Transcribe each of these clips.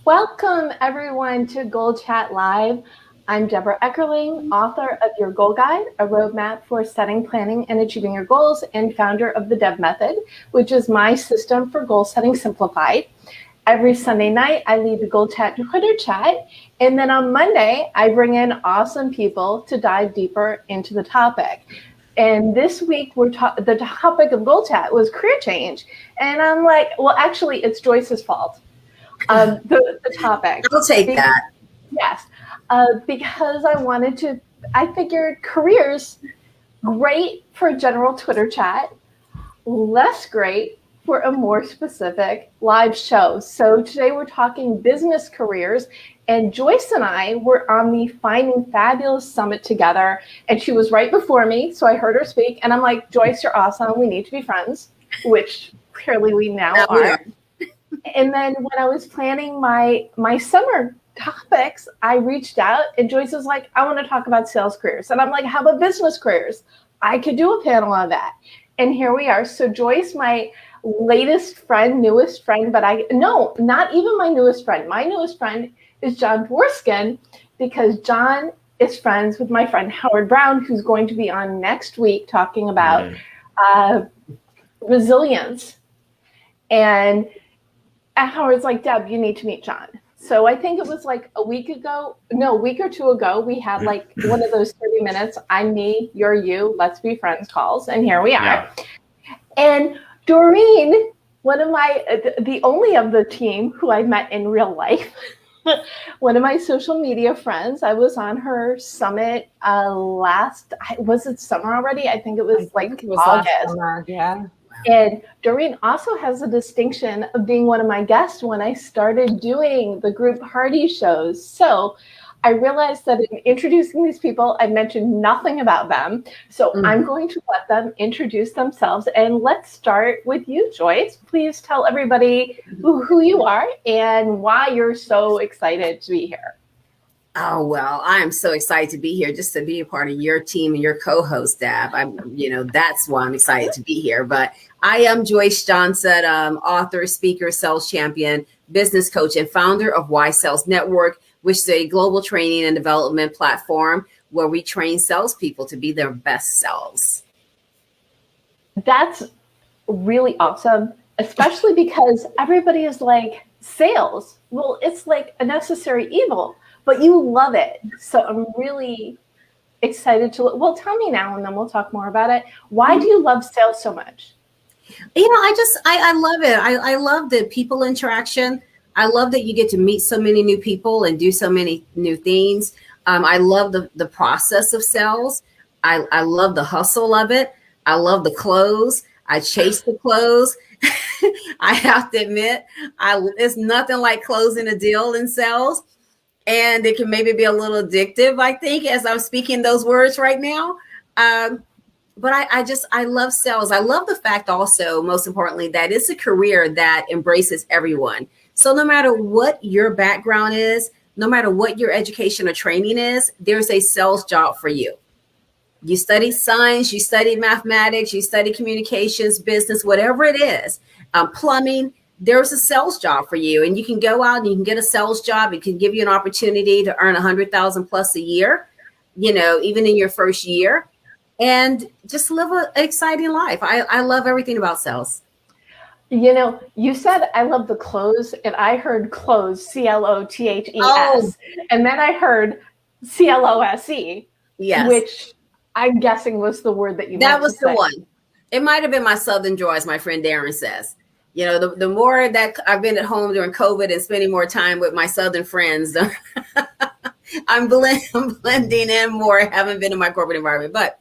Welcome, everyone, to Goal Chat Live. I'm Debra Eckerling, author of Your Goal Guide, a roadmap for setting, planning, and achieving your goals, and founder of the DEB Method, which is my system for goal setting simplified. Every Sunday night, I lead the Goal Chat Twitter chat, and then on Monday, I bring in awesome people to dive deeper into the topic. And this week, the topic of Goal Chat was career change. And I'm like, well, actually, it's Joyce's fault. The topic. I'll take that. Yes, because I figured careers, great for a general Twitter chat, less great for a more specific live show. So today we're talking business careers, and Joyce and I were on the Finding Fabulous Summit together, and she was right before me, so I heard her speak, and I'm like, Joyce, you're awesome, we need to be friends, which clearly we now are. And then when I was planning my summer topics, I reached out and Joyce was like, I want to talk about sales careers. And I'm like, how about business careers? I could do a panel on that. And here we are. So Joyce, my newest friend, not even my newest friend. My newest friend is John Dwoskin, because John is friends with my friend Howard Brown, who's going to be on next week talking about resilience. And Howard's like, Deb, you need to meet John. So I think it was like a week or two ago, we had like one of those 30 minutes, I'm me, you're you, let's be friends calls. And here we are. Yeah. And Dorien, the only of the team who I met in real life, one of my social media friends, I was on her summit was it summer already? I think it was August. Summer, yeah. And Dorien also has the distinction of being one of my guests when I started doing the group Hardy shows. So I realized that in introducing these people, I mentioned nothing about them. So I'm going to let them introduce themselves. And let's start with you, Joyce. Please tell everybody who you are and why you're so excited to be here. Oh, well, I am so excited to be here, just to be a part of your team and your co-host, Deb. That's why I'm excited to be here. But I am Joyce Johnson, author, speaker, sales champion, business coach, and founder of Why Sales Network, which is a global training and development platform where we train salespeople to be their best selves. That's really awesome, especially because everybody is like, sales, well, it's like a necessary evil. But you love it. So I'm really excited well, tell me now, and then we'll talk more about it. Why do you love sales so much? I love it. I love the people interaction. I love that you get to meet so many new people and do so many new things. I love the process of sales. I love the hustle of it. I love the close. I chase the close. I have to admit, it's nothing like closing a deal in sales. And it can maybe be a little addictive, I think, as I'm speaking those words right now. But I love sales. I love the fact also, most importantly, that it's a career that embraces everyone. So no matter what your background is, no matter what your education or training is, there's a sales job for you. You study science, you study mathematics, you study communications, business, whatever it is, plumbing. There's a sales job for you, and you can go out and you can get a sales job. It can give you an opportunity to earn $100,000 plus a year, even in your first year, and just live an exciting life. I love everything about sales. You said I love the close, and I heard close, CLOTHES, and then I heard CLOSE, yes, which I'm guessing was the word that you. That was the one. It might have been my Southern draw, as my friend Darren says. The more that I've been at home during COVID and spending more time with my Southern friends, I'm blending in more. I haven't been in my corporate environment, but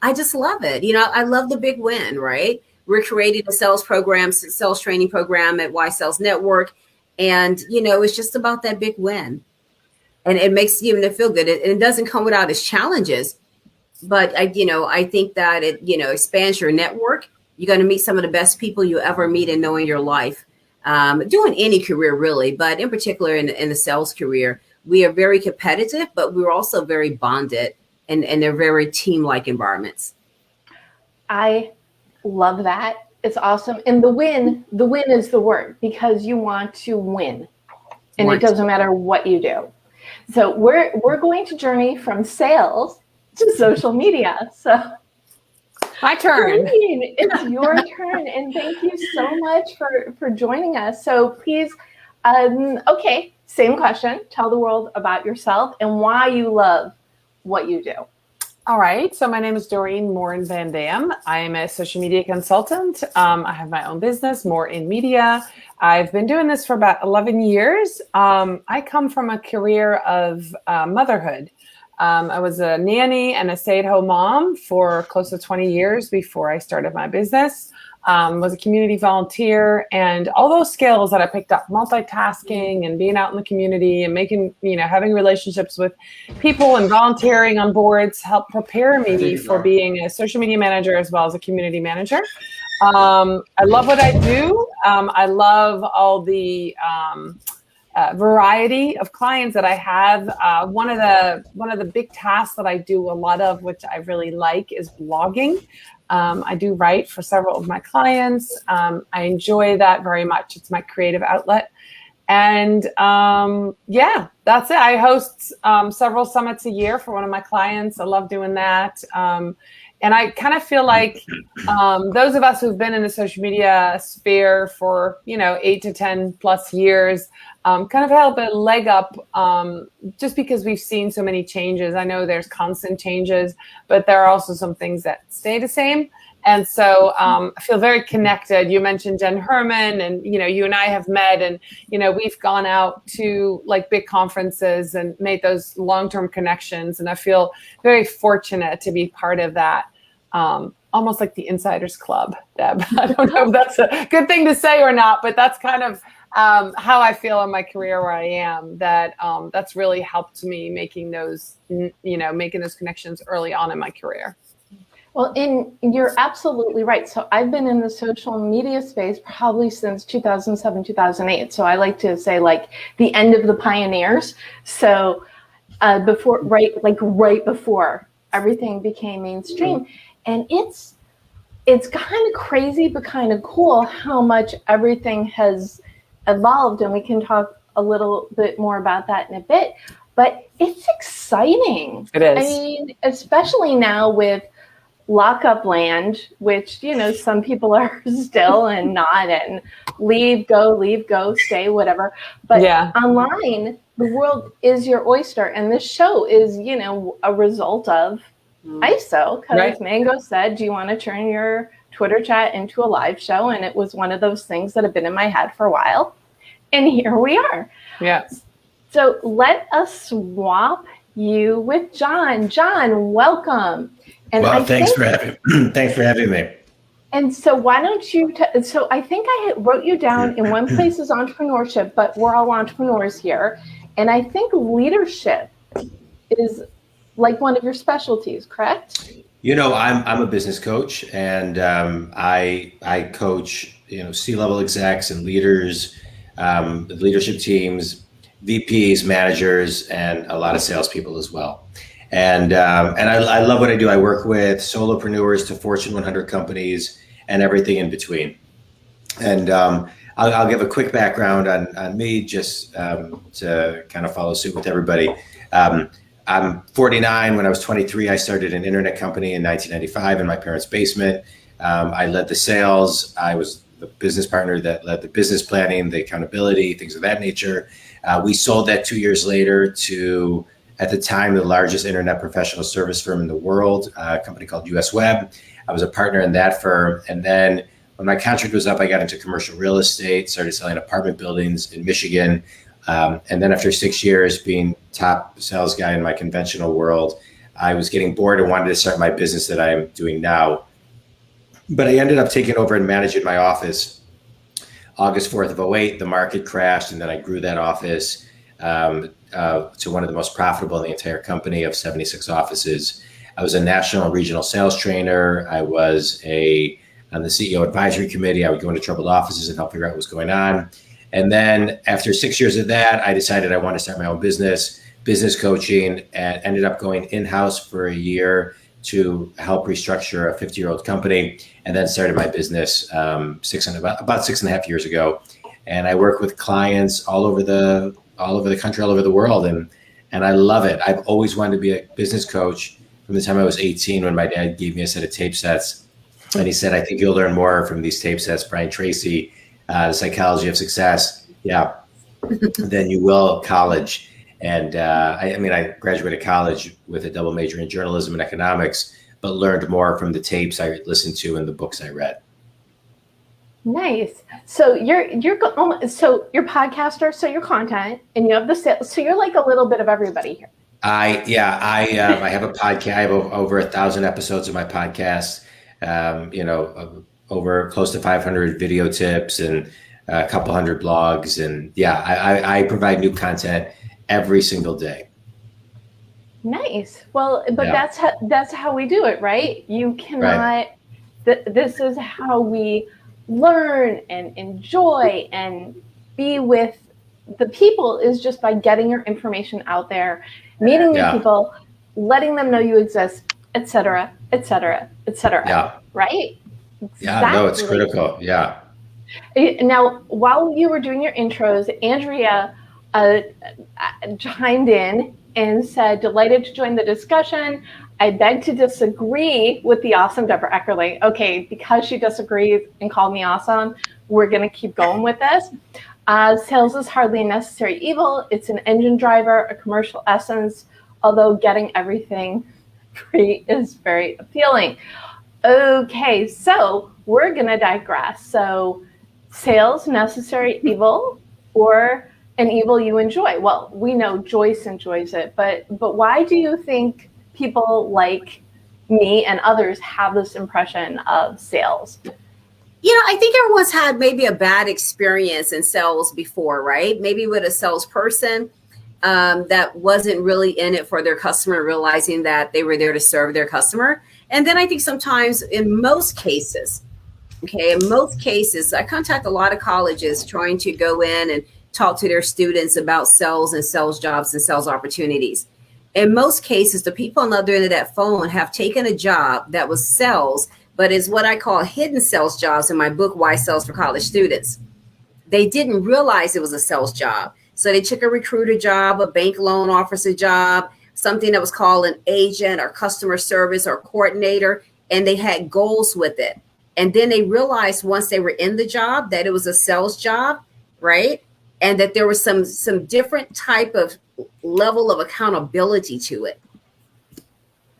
I just love it. I love the big win, right? We're creating a sales training program at Why Sales Network. And, it's just about that big win. And it makes you feel good. It doesn't come without its challenges. But, I think that it, expands your network. You're going to meet some of the best people you ever meet and know in your life, doing any career, really. But in particular, in the sales career, we are very competitive, but we're also very bonded, and they're very team-like environments. I love that. It's awesome. And the win is the word, because you want to win. and it doesn't matter what you do. So we're going to journey from sales to social media. So my turn. Dorien, it's your turn, and thank you so much for joining us. So please, okay, same question. Tell the world about yourself and why you love what you do. All right. So my name is Dorien Morin-van. I am a social media consultant. I have my own business, Morin Media. I've been doing this for about 11 years. I come from a career of motherhood. I was a nanny and a stay-at-home mom for close to 20 years before I started my business. Was a community volunteer, and all those skills that I picked up, multitasking and being out in the community and making, having relationships with people and volunteering on boards helped prepare me for being a social media manager as well as a community manager. I love what I do. I love all the variety of clients that I have. One of the big tasks that I do a lot of, which I really like, is blogging. I do write for several of my clients. I enjoy that very much. It's my creative outlet. And that's it. I host several summits a year for one of my clients. I love doing that. And I kind of feel like those of us who've been in the social media sphere for, 8 to 10 plus years, kind of have a leg up just because we've seen so many changes. I know there's constant changes, but there are also some things that stay the same. And so I feel very connected. You mentioned Jen Herman, and, you and I have met, and, we've gone out to like big conferences and made those long-term connections. And I feel very fortunate to be part of that. Almost like the Insiders Club, Deb. I don't know if that's a good thing to say or not, but that's kind of how I feel in my career where I am, that that's really helped me making those connections early on in my career. Well, you're absolutely right. So I've been in the social media space probably since 2007, 2008. So I like to say like the end of the pioneers. So right before everything became mainstream. And it's kind of crazy, but kind of cool how much everything has evolved. And we can talk a little bit more about that in a bit. But it's exciting. It is. I mean, especially now with lockup land, which, some people are still and not, and leave, go, stay, whatever. But online, the world is your oyster. And this show is, a result of ISO, because Mango said, do you want to turn your Twitter chat into a live show? And it was one of those things that have been in my head for a while. And here we are. Yeah. So let us swap you with John. John, welcome. And thanks for having me. And so why don't you, so I think I wrote you down in one place as entrepreneurship, but we're all entrepreneurs here. And I think leadership is like one of your specialties, correct? I'm a business coach, and I coach, C-level execs and leaders, leadership teams, VPs, managers, and a lot of salespeople as well. And I love what I do. I work with solopreneurs to Fortune 100 companies and everything in between. And I'll give a quick background on me, just to kind of follow suit with everybody. I'm 49. When I was 23, I started an internet company in 1995 in my parents' basement. I led the sales. I was the business partner that led the business planning, the accountability, things of that nature. We sold that 2 years later to, at the time, the largest internet professional service firm in the world, a company called US Web. I was a partner in that firm. And then when my contract was up, I got into commercial real estate, started selling apartment buildings in Michigan. And then after 6 years being top sales guy in my conventional world, I was getting bored and wanted to start my business that I am doing now. But I ended up taking over and managing my office. August 4th of 2008, the market crashed, and then I grew that office to one of the most profitable in the entire company of 76 offices. I was a national and regional sales trainer. I was on the CEO advisory committee. I would go into troubled offices and help figure out what was going on. And then after 6 years of that, I decided I wanted to start my own business coaching, and ended up going in-house for a year to help restructure a 50-year-old company, and then started my business about 6.5 years ago. And I work with clients all over the all over the country, all over the world. And I love it. I've always wanted to be a business coach from the time I was 18 when my dad gave me a set of tape sets. And he said, I think you'll learn more from these tape sets, Brian Tracy, The Psychology of Success. Yeah. Than you will college. And I graduated college with a double major in journalism and economics, but learned more from the tapes I listened to and the books I read. Nice. So you're podcaster, so your content, and you have the sales. So you're like a little bit of everybody here. I have a podcast. I have over 1,000 episodes of my podcast. Over close to 500 video tips and a couple hundred blogs. And I provide new content every single day. Nice. Well, but that's how we do it, right? You cannot, this is how we learn and enjoy and be with the people, is just by getting your information out there, meeting new people, letting them know you exist, et cetera, et cetera, et cetera. Yeah. Right? Yeah, no, it's critical. Yeah. Now, while you were doing your intros, Andrea chimed in and said, delighted to join the discussion. I beg to disagree with the awesome Debra Eckerling. Okay, because she disagrees and called me awesome, we're going to keep going with this. Sales is hardly a necessary evil. It's an engine driver, a commercial essence, although getting everything free is very appealing. Okay, so we're going to digress. So sales, necessary evil, or an evil you enjoy? Well, we know Joyce enjoys it, but why do you think people like me and others have this impression of sales? I think everyone's had maybe a bad experience in sales before, right? Maybe with a salesperson that wasn't really in it for their customer, realizing that they were there to serve their customer. And then I think sometimes in most cases, I contact a lot of colleges trying to go in and talk to their students about sales and sales jobs and sales opportunities. In most cases, the people on the other end of that phone have taken a job that was sales, but is what I call hidden sales jobs in my book, Why Sales for College Students. They didn't realize it was a sales job. So they took a recruiter job, a bank loan officer job, something that was called an agent or customer service or coordinator, and they had goals with it. And then they realized once they were in the job that it was a sales job, right? And that there was some different type of level of accountability to it.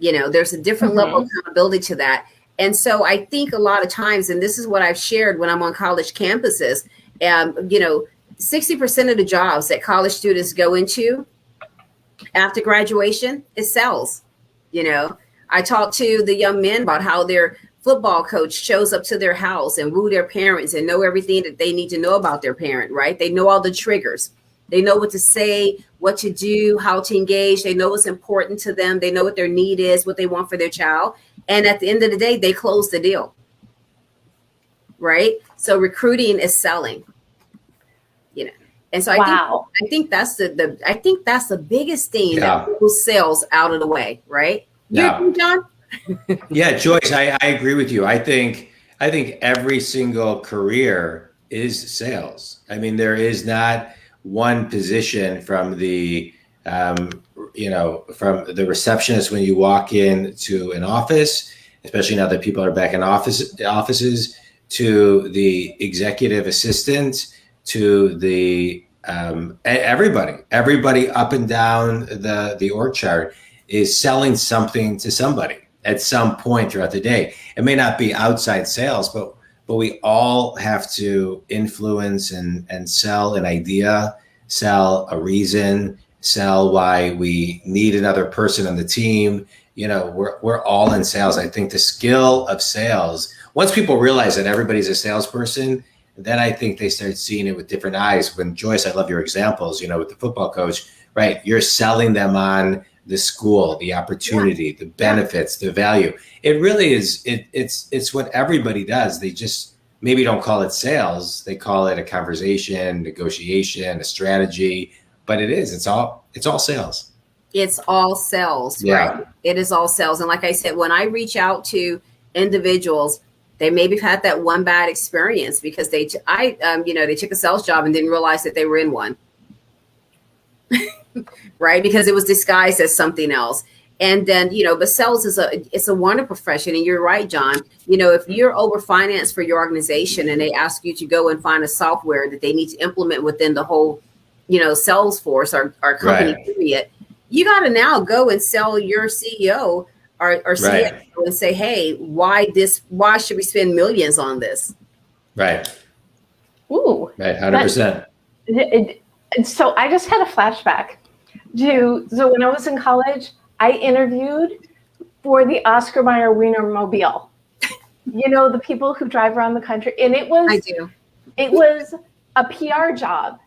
There's a different level of accountability to that. And so I think a lot of times, and this is what I've shared when I'm on college campuses, 60% of the jobs that college students go into after graduation is sales. I talk to the young men about how their football coach shows up to their house and woo their parents and know everything that they need to know about their parent, right? They know all the triggers. They know what to say, what to do, how to engage. They know what's important to them. They know what their need is, what they want for their child. And at the end of the day, they close the deal, right? So recruiting is selling, And so I think that's the biggest thing that pulls sales out of the way, right? Yeah. You, John? Yeah, Joyce, I agree with you. I think every single career is sales. I mean, there is not one position from the from the receptionist when you walk in to an office, especially now that people are back in offices, to the executive assistant, to the everybody up and down the org chart is selling something to somebody at some point throughout the day. It may not be outside sales, but we all have to influence and sell an idea, sell a reason, sell why we need another person on the team. We're all in sales. I think the skill of sales, once people realize that everybody's a salesperson, then I think they start seeing it with different eyes. When Joyce, I love your examples, with the football coach, right? You're selling them on the school, the opportunity, the benefits, the value. It really is. It's what everybody does. They just maybe don't call it sales. They call it a conversation, negotiation, a strategy, but it is. It's all sales. It's all sales, right? It is all sales. And like I said, when I reach out to individuals, they maybe had that one bad experience because they took a sales job and didn't realize that they were in one. right? Because it was disguised as something else. And then, but sales it's a wonderful profession. And you're right, John. If you're overfinanced for your organization and they ask you to go and find a software that they need to implement within the whole, Salesforce or company period, you got to now go and sell your CEO or CFO and say, hey, why should we spend millions on this? Right. Ooh. Right. 100%. So I just had a flashback so when I was in college, I interviewed for the Oscar Mayer Wienermobile. The people who drive around the country, and it was a PR job,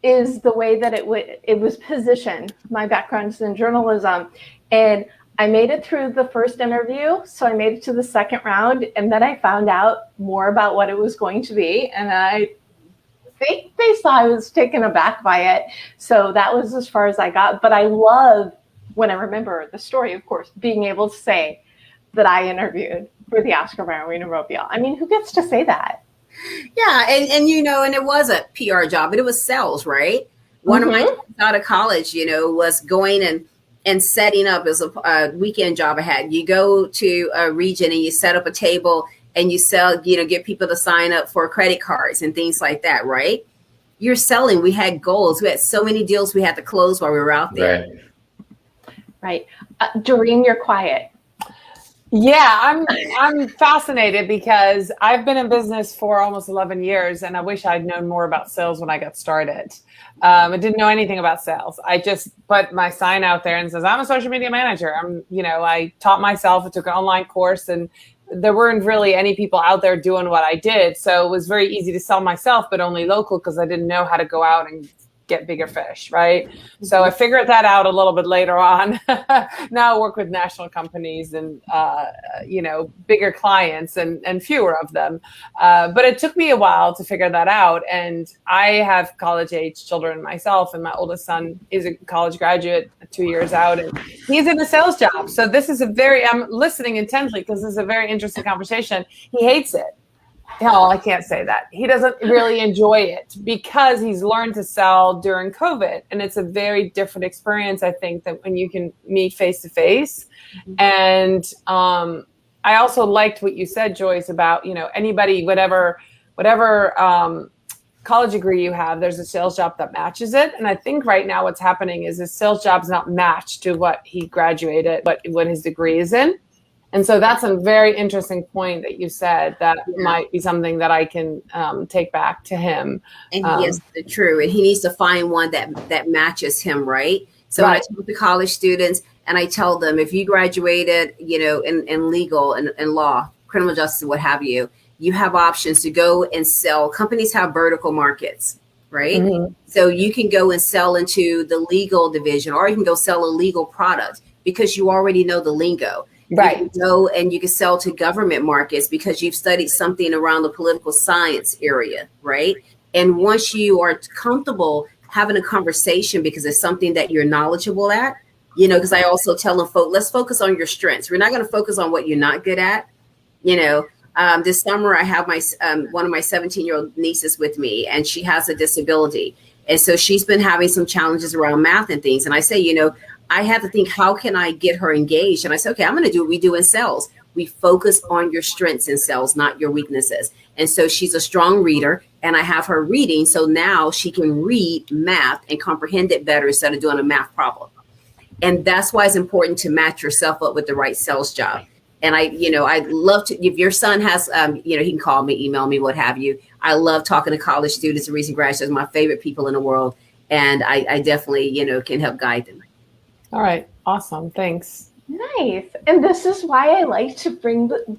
is the way that it was positioned. My background is in journalism, and I made it through the first interview, so I made it to the second round, and then I found out more about what it was going to be, and I think they saw I was taken aback by it. So that was as far as I got. But I love, when I remember the story, of course, being able to say that I interviewed for the Oscar Mayer Wienermobile. I mean, who gets to say that? Yeah, and it was a PR job, but it was sales, right? One of my jobs out of college, was going and setting up as a weekend job I had. You go to a region and you set up a table and you sell, get people to sign up for credit cards and things like that, right? You're selling. We had goals. We had so many deals we had to close while we were out there. Right. Dorien, you're quiet. Yeah, I'm fascinated because I've been in business for almost 11 years, and I wish I'd known more about sales when I got started. I didn't know anything about sales. I just put my sign out there and says, I'm a social media manager. I taught myself. I took an online course, and there weren't really any people out there doing what I did. So it was very easy to sell myself, but only local because I didn't know how to go out and get bigger fish, right? So I figured that out a little bit later on. Now I work with national companies and, bigger clients and fewer of them. But it took me a while to figure that out. And I have college-age children myself, and my oldest son is a college graduate 2 years out, and he's in a sales job. So this is I'm listening intently because this is a very interesting conversation. He hates it. No, I can't say that. He doesn't really enjoy it because he's learned to sell during COVID. And it's a very different experience, I think, than when you can meet face to face. And I also liked what you said, Joyce, about, anybody, whatever college degree you have, there's a sales job that matches it. And I think right now what's happening is his sales job's not matched to what he graduated, what his degree is in. And so that's a very interesting point that you said that might be something that I can take back to him. And yes, true. And he needs to find one that matches him, right? So when I talk to college students and I tell them, if you graduated, in legal and law, criminal justice, what have you, you have options to go and sell. Companies have vertical markets, right? Mm-hmm. So you can go and sell into the legal division, or you can go sell a legal product because you already know the lingo. Right. You can go and you can sell to government markets because you've studied something around the political science area, right? And once you are comfortable having a conversation because it's something that you're knowledgeable at, because I also tell them, folks, let's focus on your strengths. We're not going to focus on what you're not good at. This summer I have my one of my 17-year-old nieces with me, and she has a disability. And so she's been having some challenges around math and things. And I say, I had to think, how can I get her engaged? And I said, okay, I'm going to do what we do in sales. We focus on your strengths in sales, not your weaknesses. And so she's a strong reader, and I have her reading. So now she can read math and comprehend it better instead of doing a math problem. And that's why it's important to match yourself up with the right sales job. And I'd love to, if your son has, he can call me, email me, what have you. I love talking to college students and recent graduates, my favorite people in the world. And I definitely, can help guide them. All right. Awesome. Thanks. Nice. And this is why I like to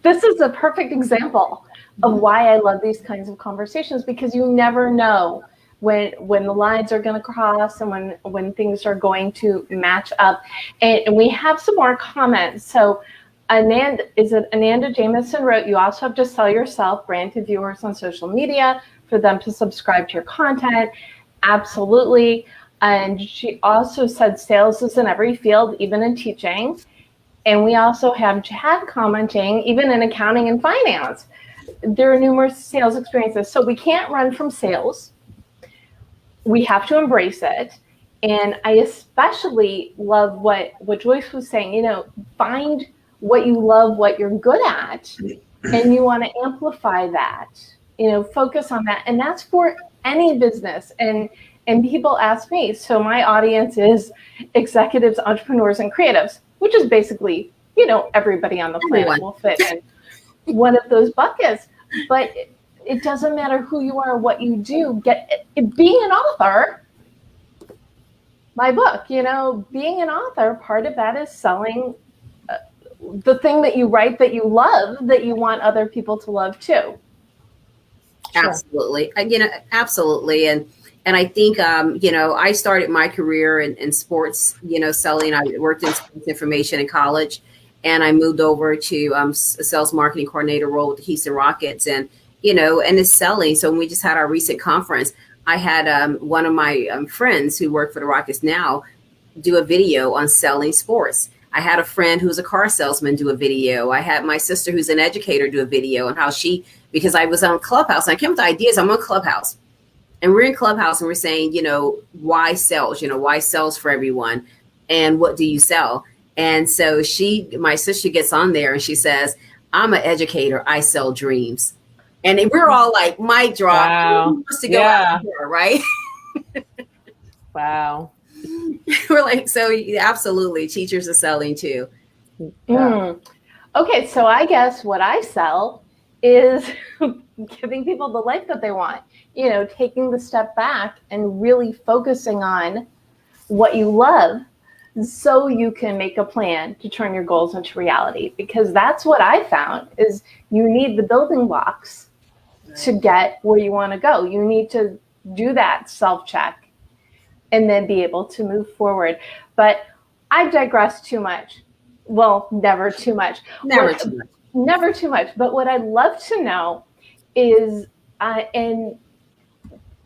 this is a perfect example of why I love these kinds of conversations, because you never know when the lines are going to cross and when things are going to match up. And we have some more comments. So Ananda Jameson wrote, you also have to sell yourself, brand to viewers on social media for them to subscribe to your content. Absolutely. And she also said sales is in every field, even in teaching. And we also have Chad commenting, even in accounting and finance. There are numerous sales experiences. So we can't run from sales. We have to embrace it. And I especially love what Joyce was saying, you know, find what you love, what you're good at, and you want to amplify that, you know, focus on that. And that's for any business. And people ask me, so my audience is executives, entrepreneurs, and creatives, which is basically, you know, everybody on the planet will fit in one of those buckets. But it doesn't matter who you are, what you do. Being an author, my book, you know, being an author, part of that is selling the thing that you write that you love, that you want other people to love too. Absolutely. You know, absolutely. And I think, you know, I started my career in sports, you know, selling. I worked in sports information in college, and I moved over to a sales marketing coordinator role with the Houston Rockets, and, you know, and it's selling. So when we just had our recent conference, I had one of my friends who work for the Rockets now do a video on selling sports. I had a friend who's a car salesman do a video. I had my sister who's an educator do a video on how because I was on Clubhouse, and I came with ideas. I'm on Clubhouse, and we're in Clubhouse, and we're saying, you know, why sells, you know, why sells for everyone, and what do you sell? And so my sister gets on there and she says, I'm an educator, I sell dreams. And we're all like, mic drop. Wow. Who wants to go out there, right? Wow. We're like, so absolutely, teachers are selling too. Yeah. Okay, so I guess what I sell is giving people the life that they want, you know, taking the step back and really focusing on what you love so you can make a plan to turn your goals into reality. Because that's what I found is you need the building blocks to get where you want to go. You need to do that self-check and then be able to move forward. But I digress too much. Well, never too much. Never too much. But what I'd love to know is, and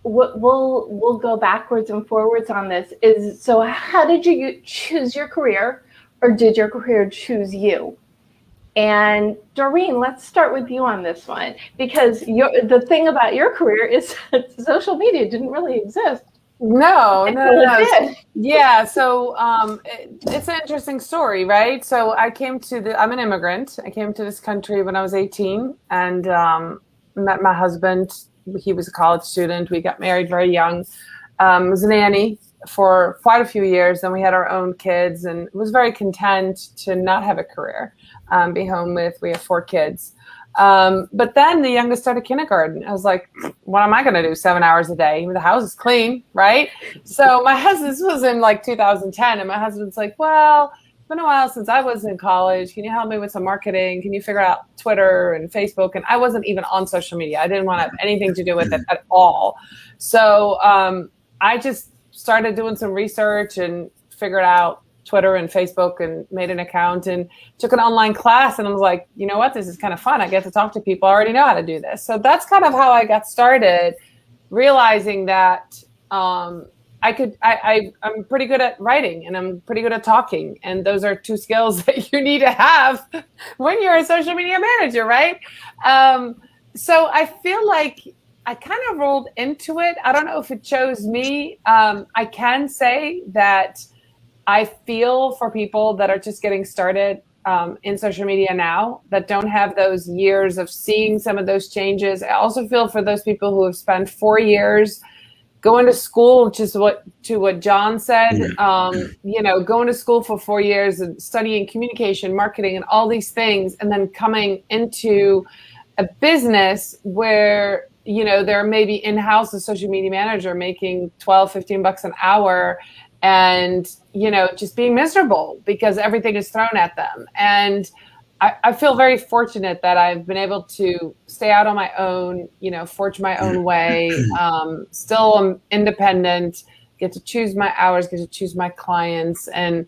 what we'll go backwards and forwards on this, is, so how did you choose your career, or did your career choose you? And Dorien, let's start with you on this one, because the thing about your career is that social media didn't really exist. No. Yeah. So it's an interesting story, right? So I'm an immigrant. I came to this country when I was 18 and met my husband. He was a college student. We got married very young. Was a nanny for quite a few years. Then we had our own kids and was very content to not have a career, be home we have 4 kids. But then the youngest started kindergarten. I was like, what am I going to do 7 hours a day? The house is clean, right? So this was in like 2010. And my husband's like, well, it's been a while since I was in college. Can you help me with some marketing? Can you figure out Twitter and Facebook? And I wasn't even on social media. I didn't want to have anything to do with it at all. So I just started doing some research and figured out Twitter and Facebook and made an account and took an online class. And I was like, you know what, this is kind of fun. I get to talk to people. I already know how to do this. So that's kind of how I got started, realizing that I'm pretty good at writing and I'm pretty good at talking. And those are 2 skills that you need to have when you're a social media manager, right? So I feel like I kind of rolled into it. I don't know if it chose me. I can say that I feel for people that are just getting started in social media now, that don't have those years of seeing some of those changes. I also feel for those people who have spent 4 years going to school, which is what John said, going to school for 4 years and studying communication, marketing, and all these things, and then coming into a business where, they're maybe in-house a social media manager making $12, $15 an hour, and, just being miserable because everything is thrown at them. And I feel very fortunate that I've been able to stay out on my own, forge my own way. Still I'm independent, get to choose my hours, get to choose my clients. And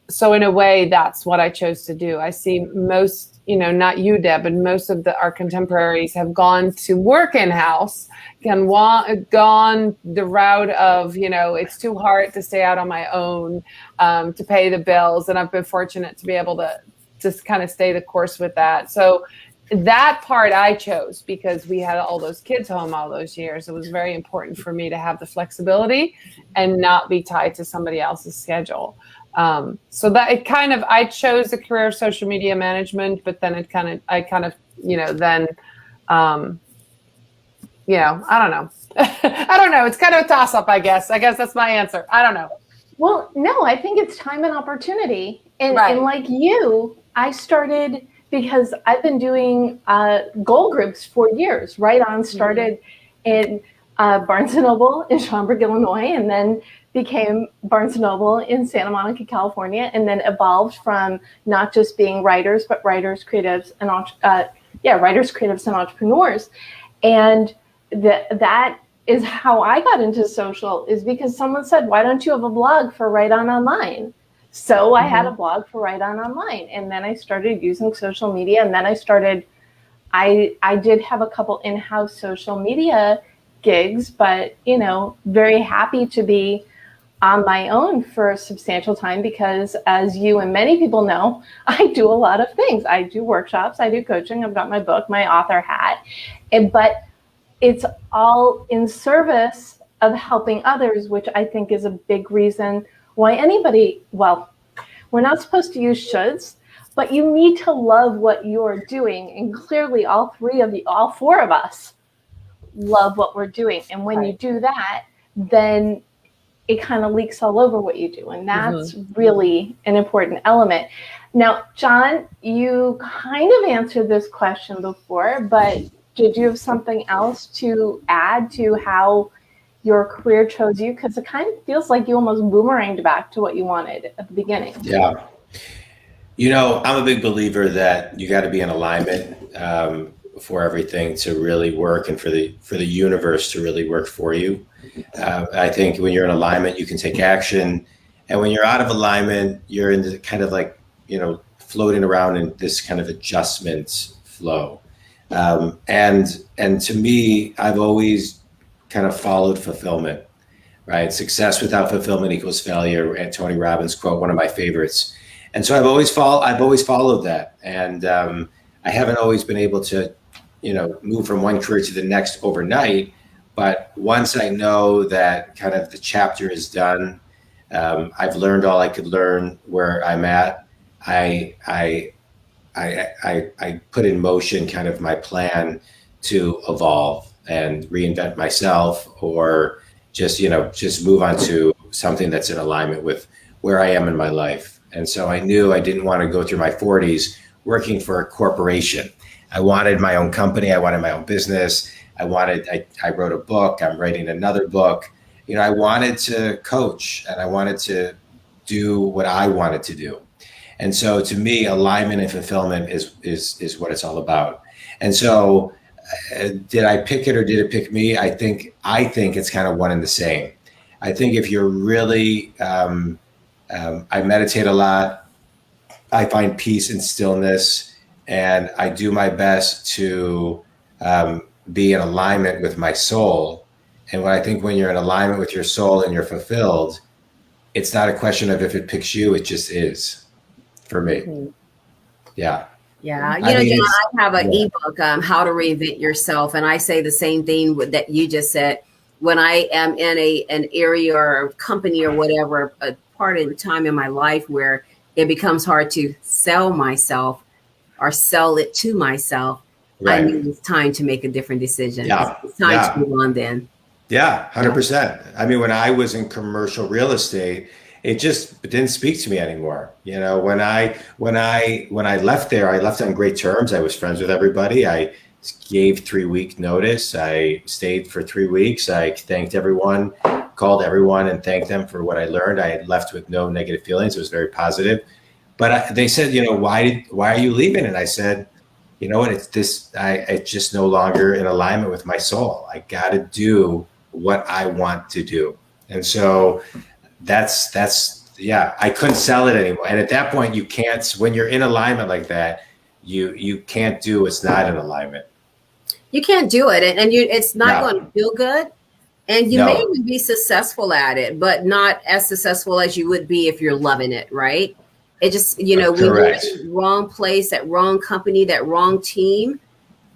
so in a way, that's what I chose to do. I see most, not you, Deb, but most of our contemporaries have gone to work in-house, gone the route of, it's too hard to stay out on my own to pay the bills. And I've been fortunate to be able to just kind of stay the course with that. So that part I chose because we had all those kids home all those years. It was very important for me to have the flexibility and not be tied to somebody else's schedule. So that it kind of, I chose the career of social media management, but then I kind of, I don't know. I don't know. It's kind of a toss up, I guess. I guess that's my answer. I don't know. Well, no, I think it's time and opportunity. And, Right. and like you, I started because I've been doing goal groups for years. Right On started in Barnes & Noble in Schaumburg, Illinois, and then became Barnes & Noble in Santa Monica, California, and then evolved from not just being writers, but writers, creatives, and entrepreneurs. And that is how I got into social, is because someone said, why don't you have a blog for Right On Online? So I had a blog for Right On Online, and then I started using social media, and then I did have a couple in-house social media gigs, but, very happy to be on my own for a substantial time because, as you and many people know, I do a lot of things. I do workshops, I do coaching, I've got my book, my author hat, but it's all in service of helping others, which I think is a big reason why we're not supposed to use shoulds, but you need to love what you're doing. And clearly all four of us love what we're doing. And when you do that, then it kind of leaks all over what you do. And that's really an important element. Now, John, you kind of answered this question before, but did you have something else to add to how your career chose you? Because it kind of feels like you almost boomeranged back to what you wanted at the beginning. Yeah. I'm a big believer that you got to be in alignment for everything to really work and for the universe to really work for you. I think when you're in alignment, you can take action. And when you're out of alignment, you're in the kind of like, floating around in this kind of adjustment flow. And to me, I've always kind of followed fulfillment, right? Success without fulfillment equals failure. And Tony Robbins quote, one of my favorites. And so I've always followed that. And I haven't always been able to, move from one career to the next overnight. But once I know that kind of the chapter is done, I've learned all I could learn where I'm at. I put in motion kind of my plan to evolve and reinvent myself, or just move on to something that's in alignment with where I am in my life. And so I knew I didn't want to go through my 40s working for a corporation. I wanted my own company. I wanted my own business. I wrote a book. I'm writing another book. I wanted to coach, and I wanted to do what I wanted to do. And so to me, alignment and fulfillment is what it's all about. And so did I pick it or did it pick me? I think it's kind of one and the same. I think if you're really, I meditate a lot. I find peace and stillness, and I do my best to be in alignment with my soul. And when you're in alignment with your soul and you're fulfilled, it's not a question of if it picks you, it just is. For me. Yeah. Yeah. John, I have an ebook, How to Reinvent Yourself. And I say the same thing that you just said. When I am in an area or company or whatever, a part of the time in my life where it becomes hard to sell myself or sell it to myself, right. I knew it's time to make a different decision. Yeah. It's time to move on then. Yeah, 100%. I mean, when I was in commercial real estate, it didn't speak to me anymore. When I left there, I left on great terms. I was friends with everybody. I gave 3-week notice. I stayed for 3 weeks. I thanked everyone, called everyone and thanked them for what I learned. I had left with no negative feelings. It was very positive. But they said, why are you leaving? And I said, it's this, it's just no longer in alignment with my soul. I got to do what I want to do. And so that's I couldn't sell it anymore. And at that point, you can't, when you're in alignment like that, you can't do what's not in alignment. You can't do it. And it's not going to feel good. And you may even be successful at it, but not as successful as you would be if you're loving it, right? It just, you know, when you're Correct. in the wrong place, that wrong company, that wrong team,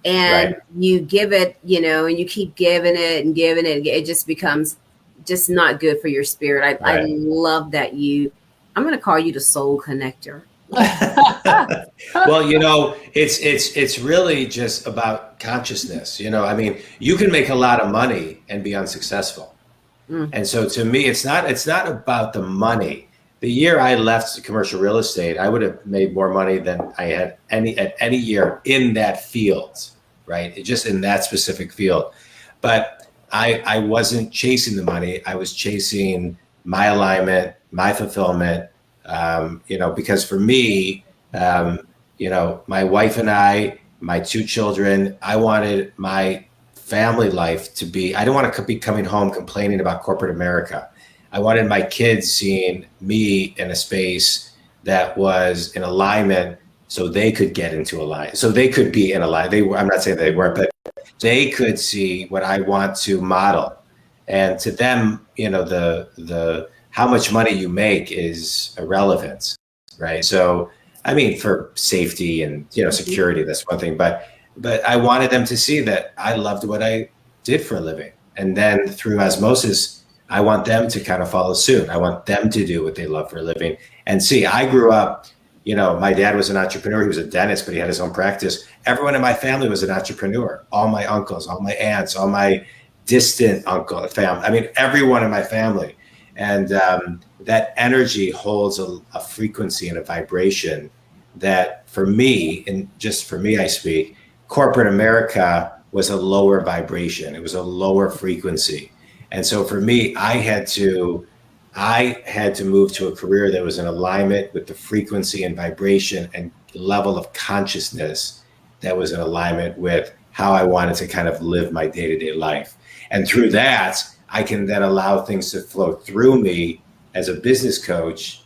and Right. you give it, you know, and you keep giving it and giving it, it just becomes just not good for your spirit. I Right. love that I'm going to call you the soul connector. Well, you know, it's really just about consciousness. You know, I mean, you can make a lot of money and be unsuccessful. And so to me, it's not about the money. The year I left commercial real estate, I would have made more money than I had at any year in that field, right? Just in that specific field. But I wasn't chasing the money. I was chasing my alignment, my fulfillment, you know, because for me, you know, my wife and I, my two children, I wanted my family life to be, I don't want to be coming home complaining about corporate America. I wanted my kids seeing me in a space that was in alignment so they could get into alignment. So they could be in alignment. I'm not saying they weren't, but they could see what I want to model. And to them, you know, the how much money you make is irrelevant, right? So, I mean, for safety and, you know, security, that's one thing, but I wanted them to see that I loved what I did for a living. And then through osmosis, I want them to kind of follow suit. I want them to do what they love for a living. And see, I grew up, you know, my dad was an entrepreneur. He was a dentist, but he had his own practice. Everyone in my family was an entrepreneur. All my uncles, all my aunts, all my distant family. I mean, everyone in my family. And that energy holds a frequency and a vibration that for me, and just for me, I speak, corporate America was a lower vibration. It was a lower frequency. And so for me, I had to move to a career that was in alignment with the frequency and vibration and level of consciousness that was in alignment with how I wanted to kind of live my day-to-day life. And through that, I can then allow things to flow through me as a business coach.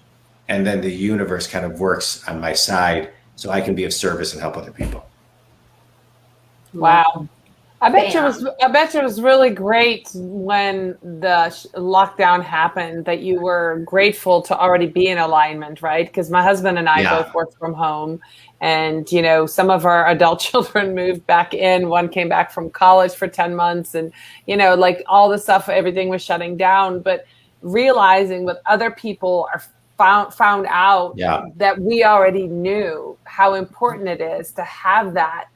And then the universe kind of works on my side so I can be of service and help other people. Wow. I bet you was really great when the lockdown happened, that you were grateful to already be in alignment, right? Because my husband and I both work from home, and, you know, some of our adult children moved back in. One came back from college for 10 months and, you know, like all the stuff, everything was shutting down. But realizing what other people are found out that we already knew, how important it is to have that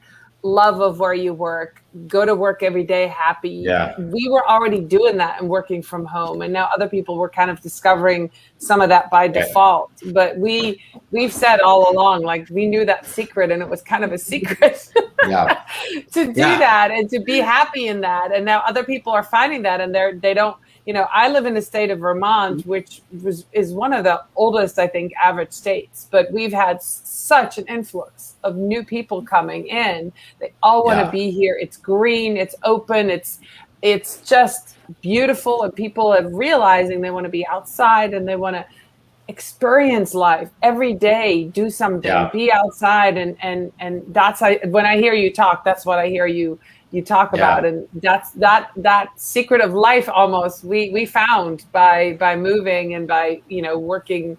love of where you work, go to work every day happy. Yeah. We were already doing that and working from home, and now other people were kind of discovering some of that by default. But we've said all along, like, we knew that secret, and it was kind of a secret to do that and to be happy in that. And now other people are finding that, and they don't. You know, I live in the state of Vermont, which is one of the oldest, I think, average states. But we've had such an influx of new people coming in. They all want to be here. It's green, it's open, it's just beautiful. And people are realizing they want to be outside and they want to experience life every day, do something, be outside. And that's when I hear you talk, that's what I hear you talk about. And that's that secret of life almost we found by moving and by, you know, working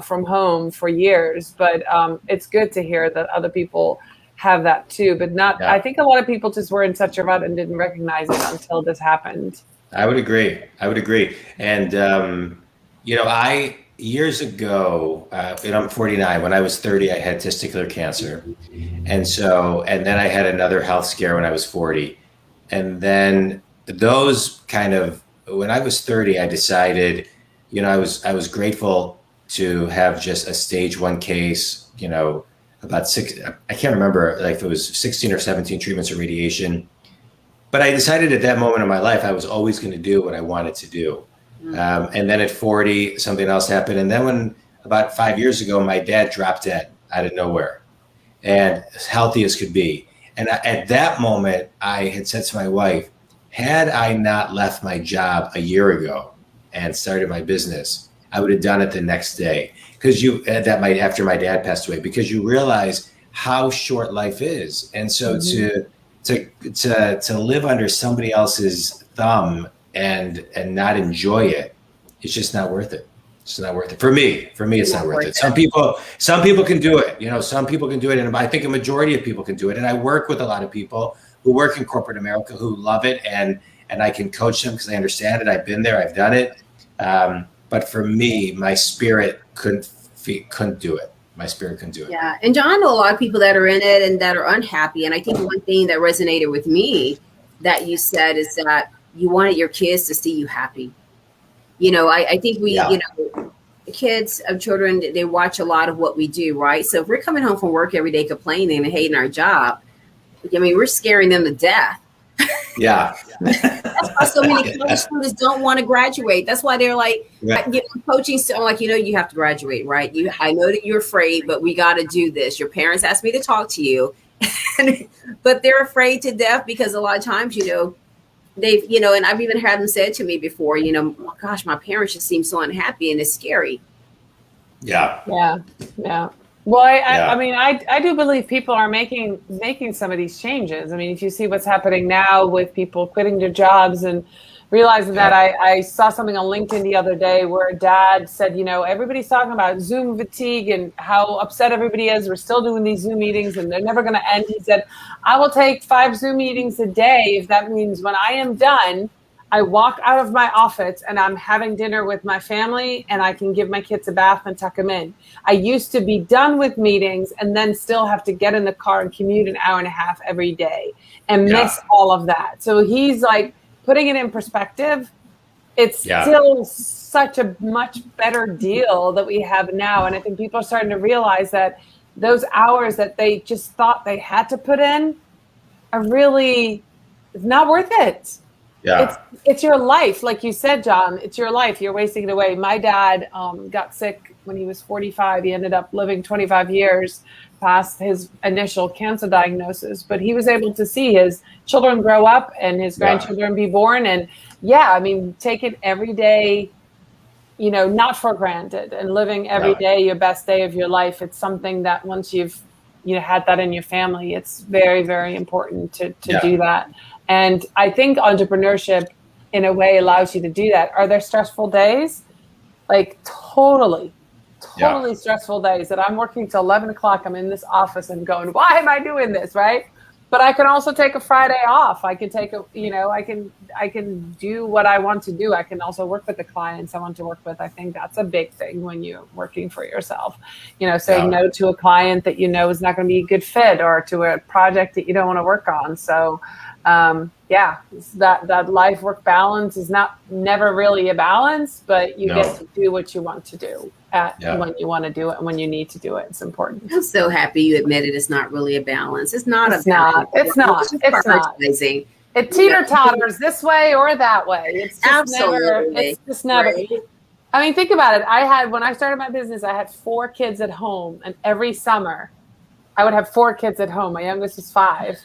from home for years. But it's good to hear that other people have that too, but not I think a lot of people just were in such a rut and didn't recognize it until this happened. I would agree. And you know, years ago, and I'm 49, when I was 30, I had testicular cancer. And then I had another health scare when I was 40. And then those when I was 30, I decided, you know, I was grateful to have just a stage 1 case, you know, about 6, I can't remember, like if it was 16 or 17 treatments of radiation. But I decided at that moment in my life, I was always going to do what I wanted to do. And then at 40, something else happened. And then about 5 years ago, my dad dropped dead out of nowhere, and as healthy as could be. And at that moment, I had said to my wife, had I not left my job a year ago and started my business, I would have done it the next day. Because after my dad passed away, because you realize how short life is. And so to live under somebody else's thumb and not enjoy it, it's just not worth it. It's not worth it. For me, it's not worth it. Some people can do it. You know, some people can do it. And I think a majority of people can do it. And I work with a lot of people who work in corporate America who love it. And I can coach them because I understand it. I've been there. I've done it. But for me, my spirit couldn't do it. My spirit couldn't do it. Yeah. And John, I know a lot of people that are in it and that are unhappy. And I think one thing that resonated with me that you said is that you wanted your kids to see you happy. You know, I think we, you know, kids of children, they watch a lot of what we do, right? So if we're coming home from work every day complaining and hating our job, I mean, we're scaring them to death. Yeah. That's why so many college students don't want to graduate. That's why they're like, coaching. I'm like, you know, you have to graduate, right? I know that you're afraid, but we got to do this. Your parents asked me to talk to you, but they're afraid to death because a lot of times, you know, they've, you know, and I've even had them said to me before, you know, oh, gosh, my parents just seem so unhappy and it's scary. Yeah. Well, I mean, I do believe people are making some of these changes. I mean, if you see what's happening now with people quitting their jobs and realizing that, I saw something on LinkedIn the other day where a dad said, you know, everybody's talking about Zoom fatigue and how upset everybody is. We're still doing these Zoom meetings and they're never going to end. He said, I will take 5 Zoom meetings a day if that means when I am done, I walk out of my office and I'm having dinner with my family and I can give my kids a bath and tuck them in. I used to be done with meetings and then still have to get in the car and commute an hour and a half every day and miss all of that. So he's like putting it in perspective. It's still such a much better deal that we have now. And I think people are starting to realize that those hours that they just thought they had to put in are really not worth it. Yeah. It's your life. Like you said, John, it's your life. You're wasting it away. My dad got sick when he was 45. He ended up living 25 years past his initial cancer diagnosis, but he was able to see his children grow up and his grandchildren be born. And I mean, take it every day, you know, not for granted and living every day your best day of your life. It's something that once you've, you know, had that in your family, it's very, very important to do that. And I think entrepreneurship in a way allows you to do that. Are there stressful days? Like totally stressful days that I'm working till 11 o'clock. I'm in this office and going, why am I doing this? Right. But I can also take a Friday off. I can take I can do what I want to do. I can also work with the clients I want to work with. I think that's a big thing when you're working for yourself, you know, saying no to a client that, you know, is not going to be a good fit or to a project that you don't want to work on. So that life work balance is never really a balance, but you get to do what you want to do when you want to do it and when you need to do it. It's important. I'm so happy you admitted it's not really a balance. It's not. It's not. It teeter-totters this way or that way. It's just never. Right. I mean, think about it. When I started my business, I had 4 kids at home, and every summer I would have 4 kids at home. My youngest was 5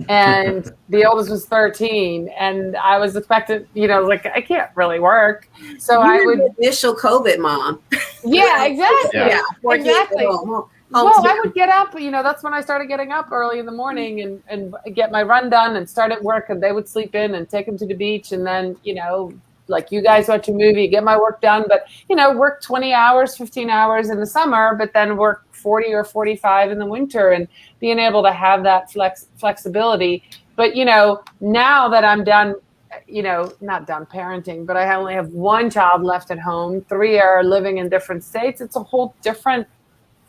and the oldest was 13. And I was expected, you know, like I can't really work. So I would initial COVID mom. Yeah, exactly. Yeah. Exactly. Well, I would get up, you know, that's when I started getting up early in the morning and get my run done and start at work, and they would sleep in and take them to the beach. And then, you know, like you guys watch a movie, get my work done, but, you know, work 20 hours, 15 hours in the summer, but then work 40 or 45 in the winter, and being able to have that flexibility. But, you know, now that I'm done, you know, not done parenting, but I only have 1 child left at home, 3 are living in different states. It's a whole different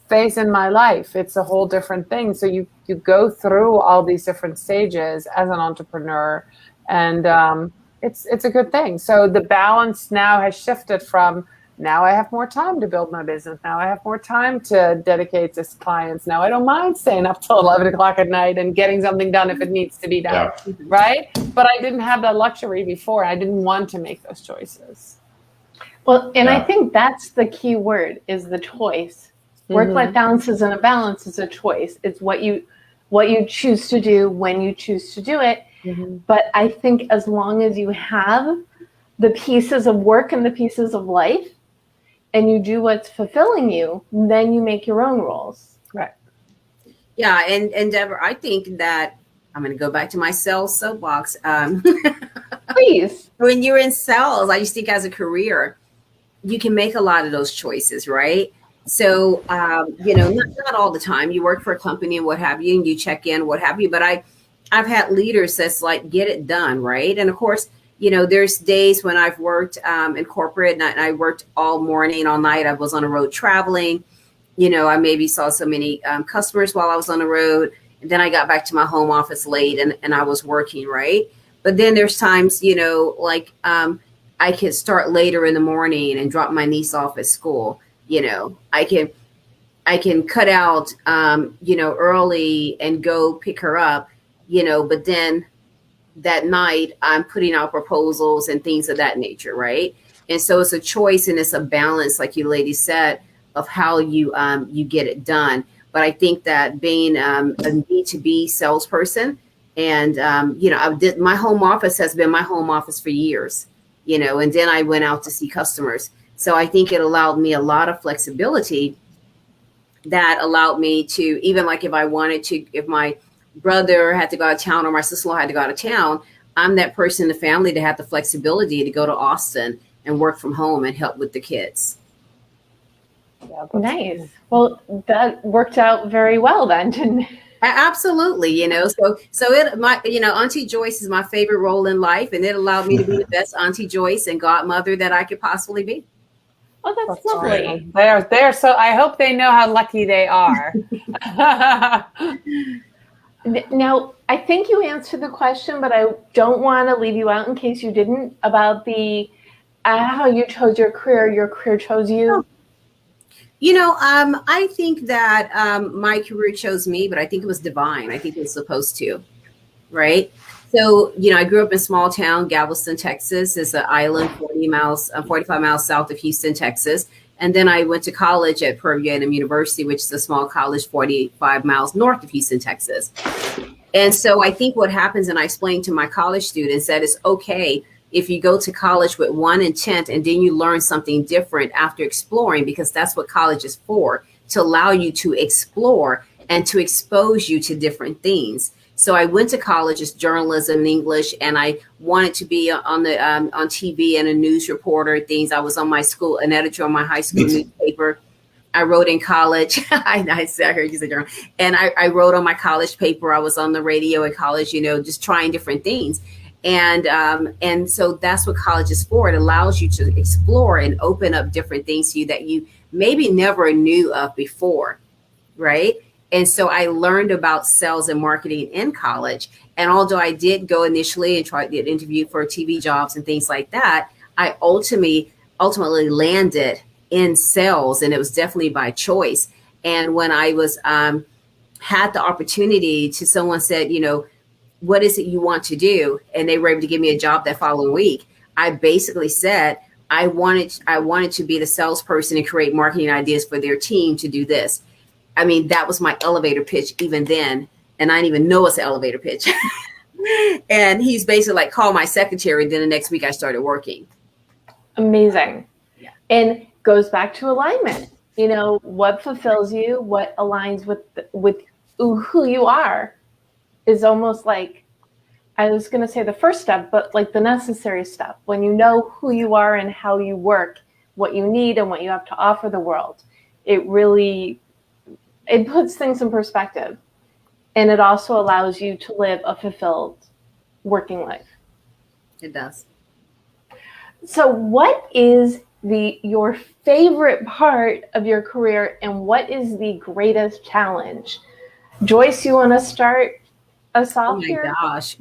phase in my life. It's a whole different thing. So you go through all these different stages as an entrepreneur, and it's a good thing. So the balance now has shifted from, now I have more time to build my business. Now I have more time to dedicate to clients. Now I don't mind staying up till 11 o'clock at night and getting something done if it needs to be done, right? But I didn't have that luxury before. I didn't want to make those choices. Well, and I think that's the key word, is the choice. Work-life balance isn't a balance, it's a choice. It's what you choose to do when you choose to do it. But I think as long as you have the pieces of work and the pieces of life, and you do what's fulfilling you, then you make your own rules. Right. Yeah. And Debra, I think that I'm going to go back to my sales soapbox. Please. When you're in sales, I just think as a career, you can make a lot of those choices, right? So, not all the time. You work for a company and what have you, and you check in, what have you. But I've had leaders that's like, get it done, right? And of course, there's days when I've worked in corporate and I worked all morning, all night. I was on the road traveling. I maybe saw so many customers while I was on the road. And then I got back to my home office late and I was working, right? But then there's times, I can start later in the morning and drop my niece off at school. I can cut out, early and go pick her up, but then that night I'm putting out proposals and things of that nature, right? And so it's a choice and it's a balance, like you ladies said, of how you get it done. But I think that being a B2B salesperson, and my home office has been my home office for years, and then I went out to see customers. So I think it allowed me a lot of flexibility that allowed me to, even like if I wanted to, if my brother had to go out of town or my sister-in-law had to go out of town, I'm that person in the family to have the flexibility to go to Austin and work from home and help with the kids. Yeah, nice. Well, that worked out very well then, didn't it? Absolutely, Auntie Joyce is my favorite role in life, and it allowed me to be the best Auntie Joyce and godmother that I could possibly be. Oh, that's lovely. They're so, I hope they know how lucky they are. Now, I think you answered the question, but I don't want to leave you out in case you didn't, about the how you chose your career chose you. I think that my career chose me, but I think it was divine. I think it was supposed to, right? So, I grew up in small town, Galveston, Texas. It's an island 45 miles south of Houston, Texas. And then I went to college at Peruvian University, which is a small college 45 miles north of Houston, Texas. And so I think what happens, and I explained to my college students, that it's okay if you go to college with one intent and then you learn something different after exploring, because that's what college is for, to allow you to explore and to expose you to different things. So I went to college as journalism and English, and I wanted to be on TV and a news reporter, things. I was on an editor on my high school newspaper. I wrote in college. I heard you say journal. And I wrote on my college paper. I was on the radio at college, just trying different things. And so that's what college is for. It allows you to explore and open up different things to you that you maybe never knew of before, right? And so I learned about sales and marketing in college. And although I did go initially and try to get interviewed for TV jobs and things like that, I ultimately landed in sales, and it was definitely by choice. And when I was had the opportunity to, someone said, what is it you want to do? And they were able to give me a job that following week. I basically said, I wanted to be the salesperson and create marketing ideas for their team to do this. I mean, that was my elevator pitch even then. And I didn't even know it's an elevator pitch. And he's basically like, call my secretary. Then the next week I started working. Amazing. Yeah. And goes back to alignment. What fulfills you, what aligns with who you are is almost like, I was going to say the first step, but like the necessary step. When you know who you are and how you work, what you need and what you have to offer the world, it puts things in perspective. And it also allows you to live a fulfilled working life. It does. So what is your favorite part of your career, and what is the greatest challenge? Joyce, you want to start us off here? Oh my gosh.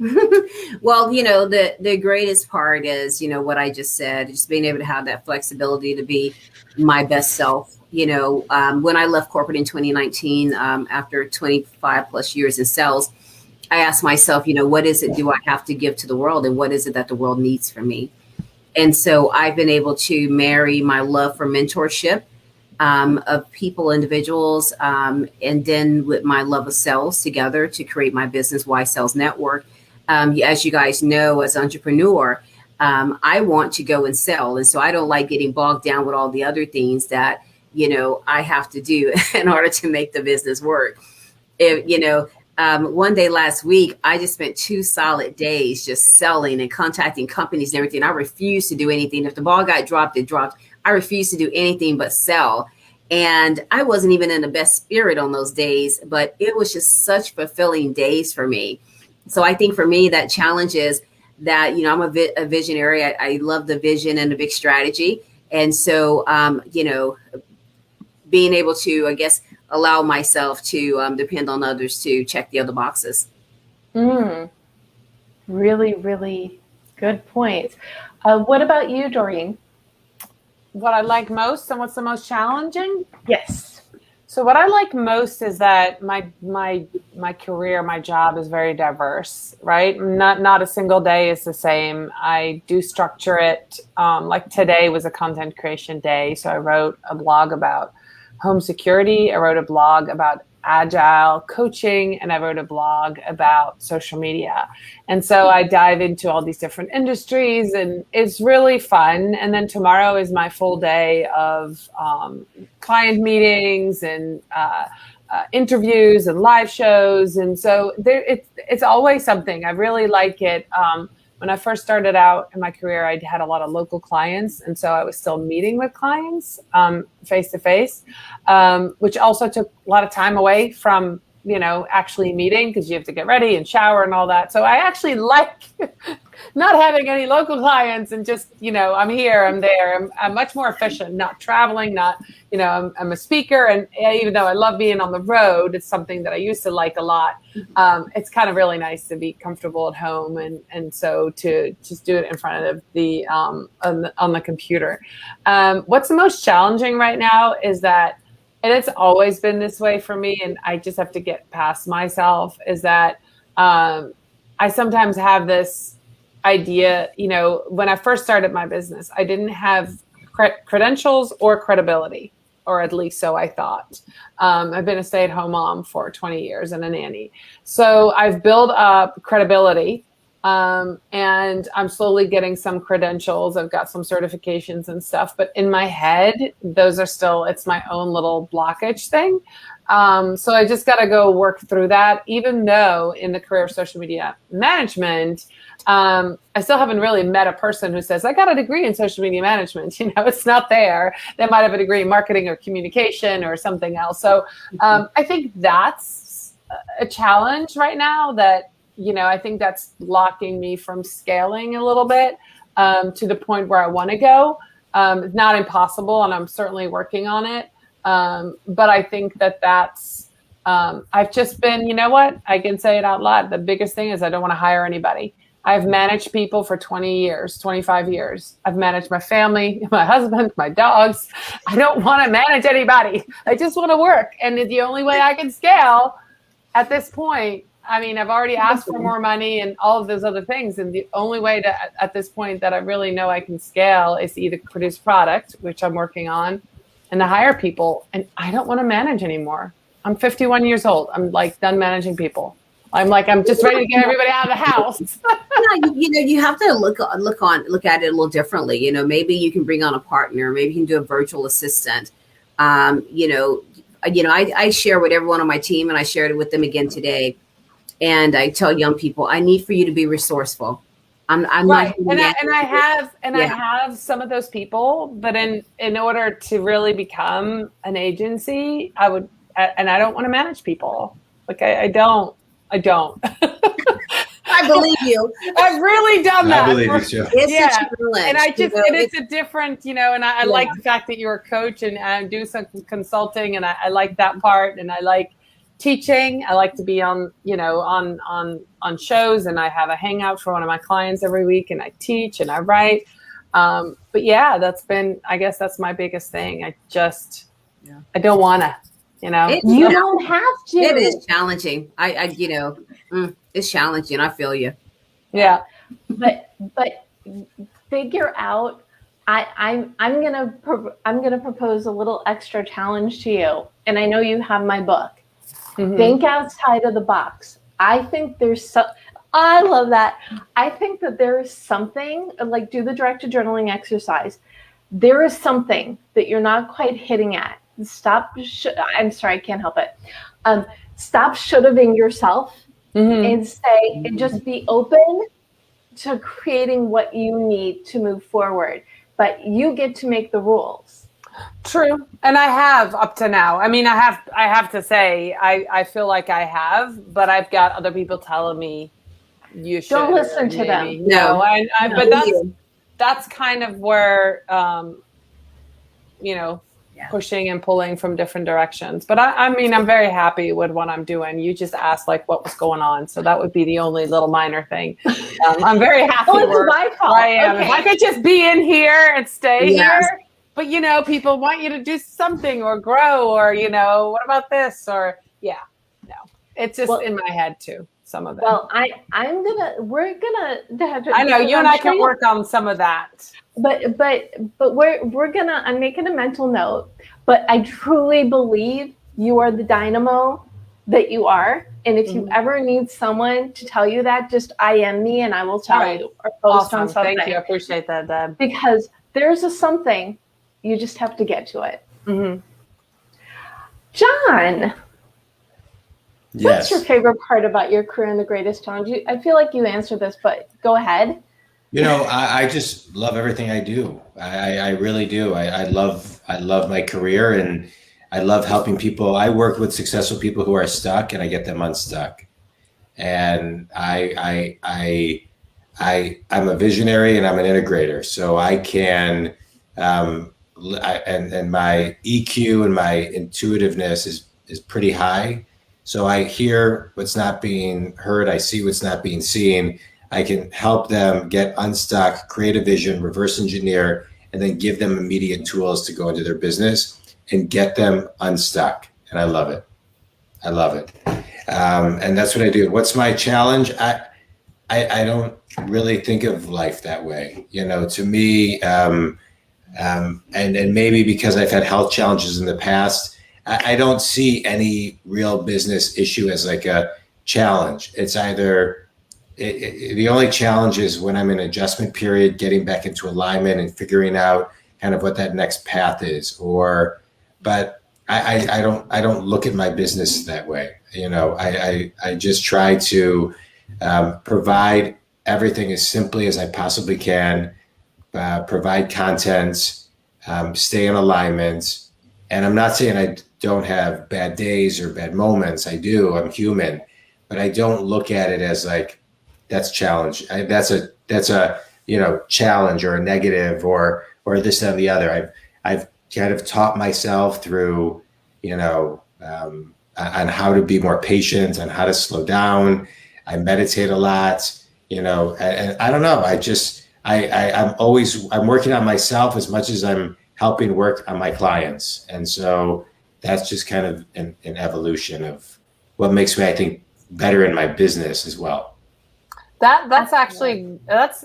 Well, the greatest part is, what I just said, just being able to have that flexibility to be my best self. When I left corporate in 2019, after 25 plus years in sales, I asked myself, what is it do I have to give to the world, and what is it that the world needs from me? And so I've been able to marry my love for mentorship of people, individuals, and then with my love of sales together to create my business, Y Sales Network. As you guys know, as an entrepreneur, I want to go and sell. And so I don't like getting bogged down with all the other things that, I have to do in order to make the business work. one day last week, I just spent 2 solid days just selling and contacting companies and everything. I refused to do anything. If the ball got dropped, it dropped. I refused to do anything but sell. And I wasn't even in the best spirit on those days, but it was just such fulfilling days for me. So I think for me, that challenge is that, I'm a visionary. I love the vision and the big strategy. And so, being able to, I guess, allow myself to depend on others to check the other boxes. Really, really good point. What about you, Dorien? What I like most and what's the most challenging? Yes. So what I like most is that my career, my job is very diverse, right? Not a single day is the same. I do structure it. Like today was a content creation day. So I wrote a blog about home security. I wrote a blog about agile coaching, and I wrote a blog about social media. And so I dive into all these different industries, and it's really fun. And then tomorrow is my full day of client meetings and interviews and live shows. And so it's always something. I really like it. When I first started out in my career, I had a lot of local clients. And so I was still meeting with clients face to face, which also took a lot of time away from, actually meeting, because you have to get ready and shower and all that. So I actually like not having any local clients and just, I'm here, I'm there. I'm much more efficient, not traveling, I'm a speaker. And even though I love being on the road, it's something that I used to like a lot. It's kind of really nice to be comfortable at home. And so to just do it in front of the, on the computer. What's the most challenging right now is that, and it's always been this way for me, and I just have to get past myself, is that I sometimes have this idea, when I first started my business, I didn't have credentials or credibility, or at least so I thought. I've been a stay-at-home mom for 20 years and a nanny. So I've built up credibility, and I'm slowly getting some credentials. I've got some certifications and stuff, but in my head, those are still, it's my own little blockage thing. So I just got to go work through that, even though in the career of social media management, I still haven't really met a person who says, I got a degree in social media management. It's not there. They might have a degree in marketing or communication or something else. So I think that's a challenge right now that, I think that's blocking me from scaling a little bit to the point where I want to go. It's not impossible, and I'm certainly working on it. But I think that's, I've just been, I can say it out loud. The biggest thing is I don't want to hire anybody. I've managed people for 20 years, 25 years. I've managed my family, my husband, my dogs. I don't want to manage anybody. I just want to work. And the only way I can scale at this point, I've already asked for more money and all of those other things. And the only way at this point that I really know I can scale is to either produce product, which I'm working on, and to hire people. And I don't want to manage anymore. I'm 51 years old. I'm done managing people. I'm just ready to get everybody out of the house. You have to look at it a little differently. Maybe you can bring on a partner. Maybe you can do a virtual assistant. I share with everyone on my team, and I shared it with them again today. And I tell young people, I need for you to be resourcely. I'm right. Not. I have some of those people, but in order to really become an agency, I would, and I don't want to manage people. I don't. I believe you. I've really done that. I believe you too. It's a challenge. And it's a different, and I like the fact that you're a coach and I do some consulting, and I like that part, and I like teaching. I like to be on shows, and I have a hangout for one of my clients every week, and I teach and I write. But yeah, I guess that's my biggest thing. I don't want to. You don't have to. It is challenging. It's challenging. I feel you. Yeah. But figure out. I'm gonna propose a little extra challenge to you. And I know you have my book. Mm-hmm. Think outside of the box. I think I love that. I think that there is something, do the directed journaling exercise. There is something that you're not quite hitting at. Stop. I'm sorry, I can't help it. stop should-having yourself Mm-hmm. and say, and just be open to creating what you need to move forward. But you get to make the rules. True. And I have up to now. I mean, I have to say, I feel like I have, but I've got other people telling me you should. Don't listen to them. No, but No. that's kind of where, Yeah. pushing and pulling from different directions. But I mean, I'm very happy with what I'm doing. You just asked like what was going on. So that would be the only little minor thing. I'm very happy Oh, it's where my fault. I am. Okay. If I could just be in here and stay Yes. here. But, people want you to do something or grow or, what about this? Or, no. It's just in my head too, some of it. Well, we're gonna have to. I know you and I can sure work on some of that. But I'm making a mental note, but I truly believe you are the dynamo that you are. And if you ever need someone to tell you that, just IM me and I will tell you or post on something. Thank you. I appreciate that, Deb. Because there's a something, you just have to get to it. Mm-hmm. John, Yes. what's your favorite part about your career and the greatest challenge? I feel like you answered this, but go ahead. I just love everything I do. I really do. I love my career, and I love helping people. I work with successful people who are stuck, and I get them unstuck. And I'm a visionary and I'm an integrator, so I can and my EQ and my intuitiveness is pretty high. So I hear what's not being heard. I see what's not being seen. I can help them get unstuck, create a vision, reverse engineer, and then give them immediate tools to go into their business and get them unstuck. And I love it. I love it. And that's what I do. What's my challenge? I don't really think of life that way. To me, and maybe because I've had health challenges in the past, I don't see any real business issue as like a challenge. It's either the only challenge is when I'm in an adjustment period, getting back into alignment and figuring out kind of what that next path is. But I don't look at my business that way. I just try to provide everything as simply as I possibly can, provide content, stay in alignment. And I'm not saying I don't have bad days or bad moments. I do. I'm human, but I don't look at it as like, that's challenge. That's a challenge or a negative or this and the other. I've kind of taught myself through on how to be more patient, on how to slow down. I meditate a lot, and I don't know. I'm working on myself as much as I'm helping work on my clients, and so that's just kind of an evolution of what makes me, I think, better in my business as well. That's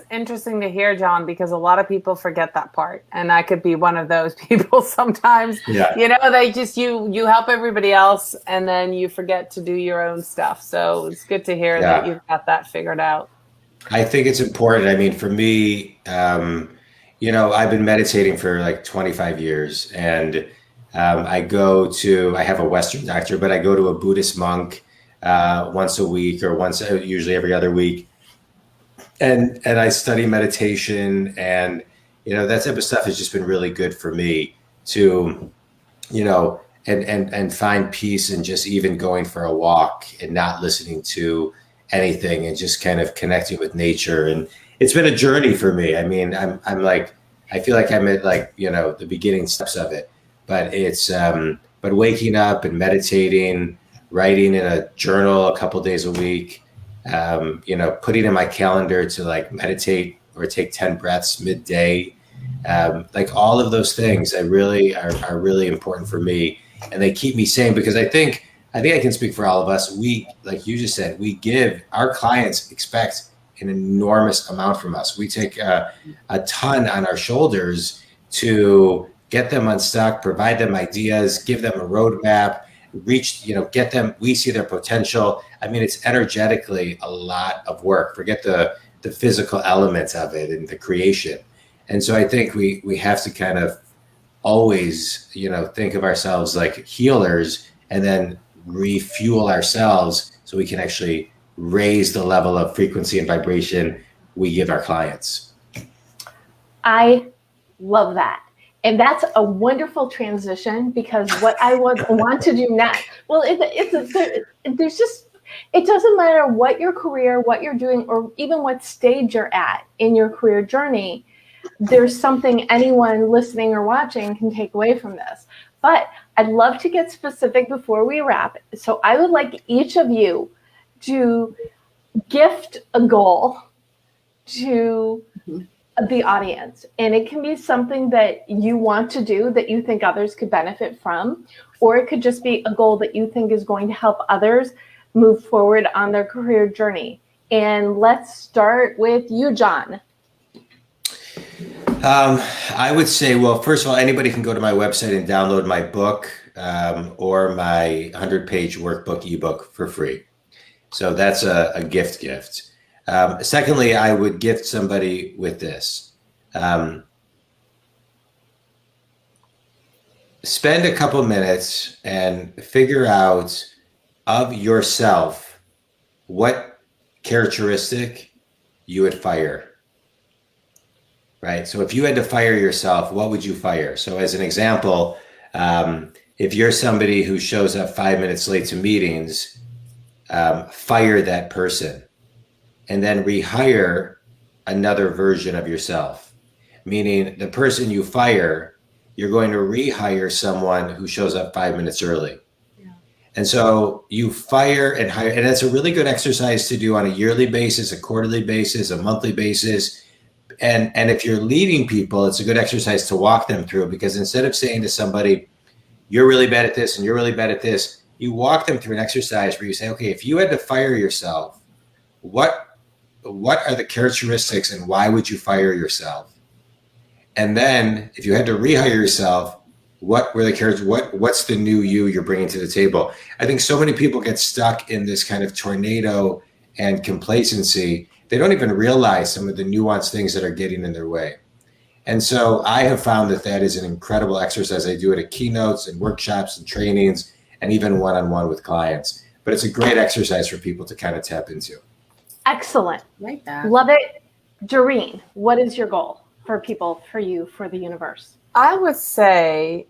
interesting to hear, John, because a lot of people forget that part, and I could be one of those people sometimes. Yeah. They just you help everybody else, and then you forget to do your own stuff. So it's good to hear that you've got that figured out. I think it's important. I mean, for me, I've been meditating for like 25 years, and I have a Western doctor, but I go to a Buddhist monk once a week or usually every other week. And I study meditation, and that type of stuff has just been really good for me to, and find peace in just even going for a walk and not listening to anything and just kind of connecting with nature. And it's been a journey for me. I mean, I'm like, I feel like I'm at like the beginning steps of it, but it's but waking up and meditating, writing in a journal a couple days a week. Putting in my calendar to like meditate or take 10 breaths midday, like all of those things are really important for me, and they keep me sane because I think I can speak for all of us. We, like you just said, our clients expect an enormous amount from us. We take a ton on our shoulders to get them unstuck, provide them ideas, give them a roadmap, get them, we see their potential. I mean, it's energetically a lot of work. Forget the physical elements of it and the creation. And so I think we have to kind of always, think of ourselves like healers and then refuel ourselves so we can actually raise the level of frequency and vibration we give our clients. I love that. And that's a wonderful transition, because what I would want to do next, well, there's just, it doesn't matter what your career, what you're doing, or even what stage you're at in your career journey, there's something anyone listening or watching can take away from this. But I'd love to get specific before we wrap. So I would like each of you to gift a goal to the audience. And it can be something that you want to do that you think others could benefit from, or it could just be a goal that you think is going to help others move forward on their career journey. And let's start with you, John. I would say, well, first of all, anybody can go to my website and download my book or my 100-page workbook ebook for free. So that's a gift. Secondly, I would gift somebody with this. Spend a couple minutes and figure out of yourself what characteristic you would fire. Right. So if you had to fire yourself, what would you fire? So as an example, if you're somebody who shows up 5 minutes late to meetings, fire that person and then rehire another version of yourself. Meaning the person you fire, you're going to rehire someone who shows up 5 minutes early. Yeah. And so you fire and hire, and that's a really good exercise to do on a yearly basis, a quarterly basis, a monthly basis. And if you're leading people, it's a good exercise to walk them through, because instead of saying to somebody, you're really bad at this and you're really bad at this, you walk them through an exercise where you say, okay, if you had to fire yourself, what are the characteristics and why would you fire yourself? And then if you had to rehire yourself, what were the characters? What's the new you you're bringing to the table? I think so many people get stuck in this kind of tornado and complacency. They don't even realize some of the nuanced things that are getting in their way. And so I have found that is an incredible exercise. I do it at keynotes and workshops and trainings and even one-on-one with clients. But it's a great exercise for people to kind of tap into. Excellent. Like that. Love it. Doreen, what is your goal for people, for you, for the universe? I would say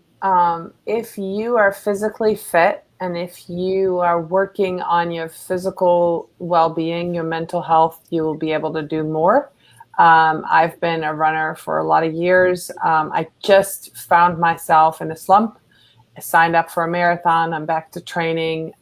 if you are physically fit and if you are working on your physical well-being, your mental health, you will be able to do more. I've been a runner for a lot of years. I just found myself in a slump. I signed up for a marathon. I'm back to training,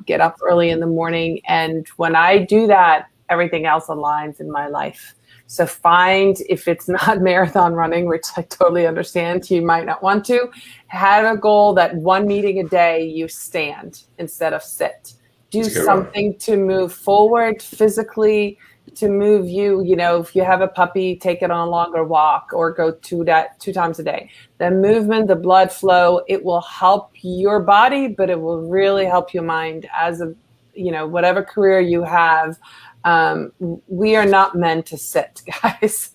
get up early in the morning. And when I do that, everything else aligns in my life. So find, if it's not marathon running, which I totally understand, you might not want to, have a goal that one meeting a day you stand instead of sit. Do something to move forward physically, to move you. You know, if you have a puppy, take it on a longer walk or go two times a day. The movement, the blood flow, it will help your body, but it will really help your mind. As a, you know, whatever career you have, we are not meant to sit, guys.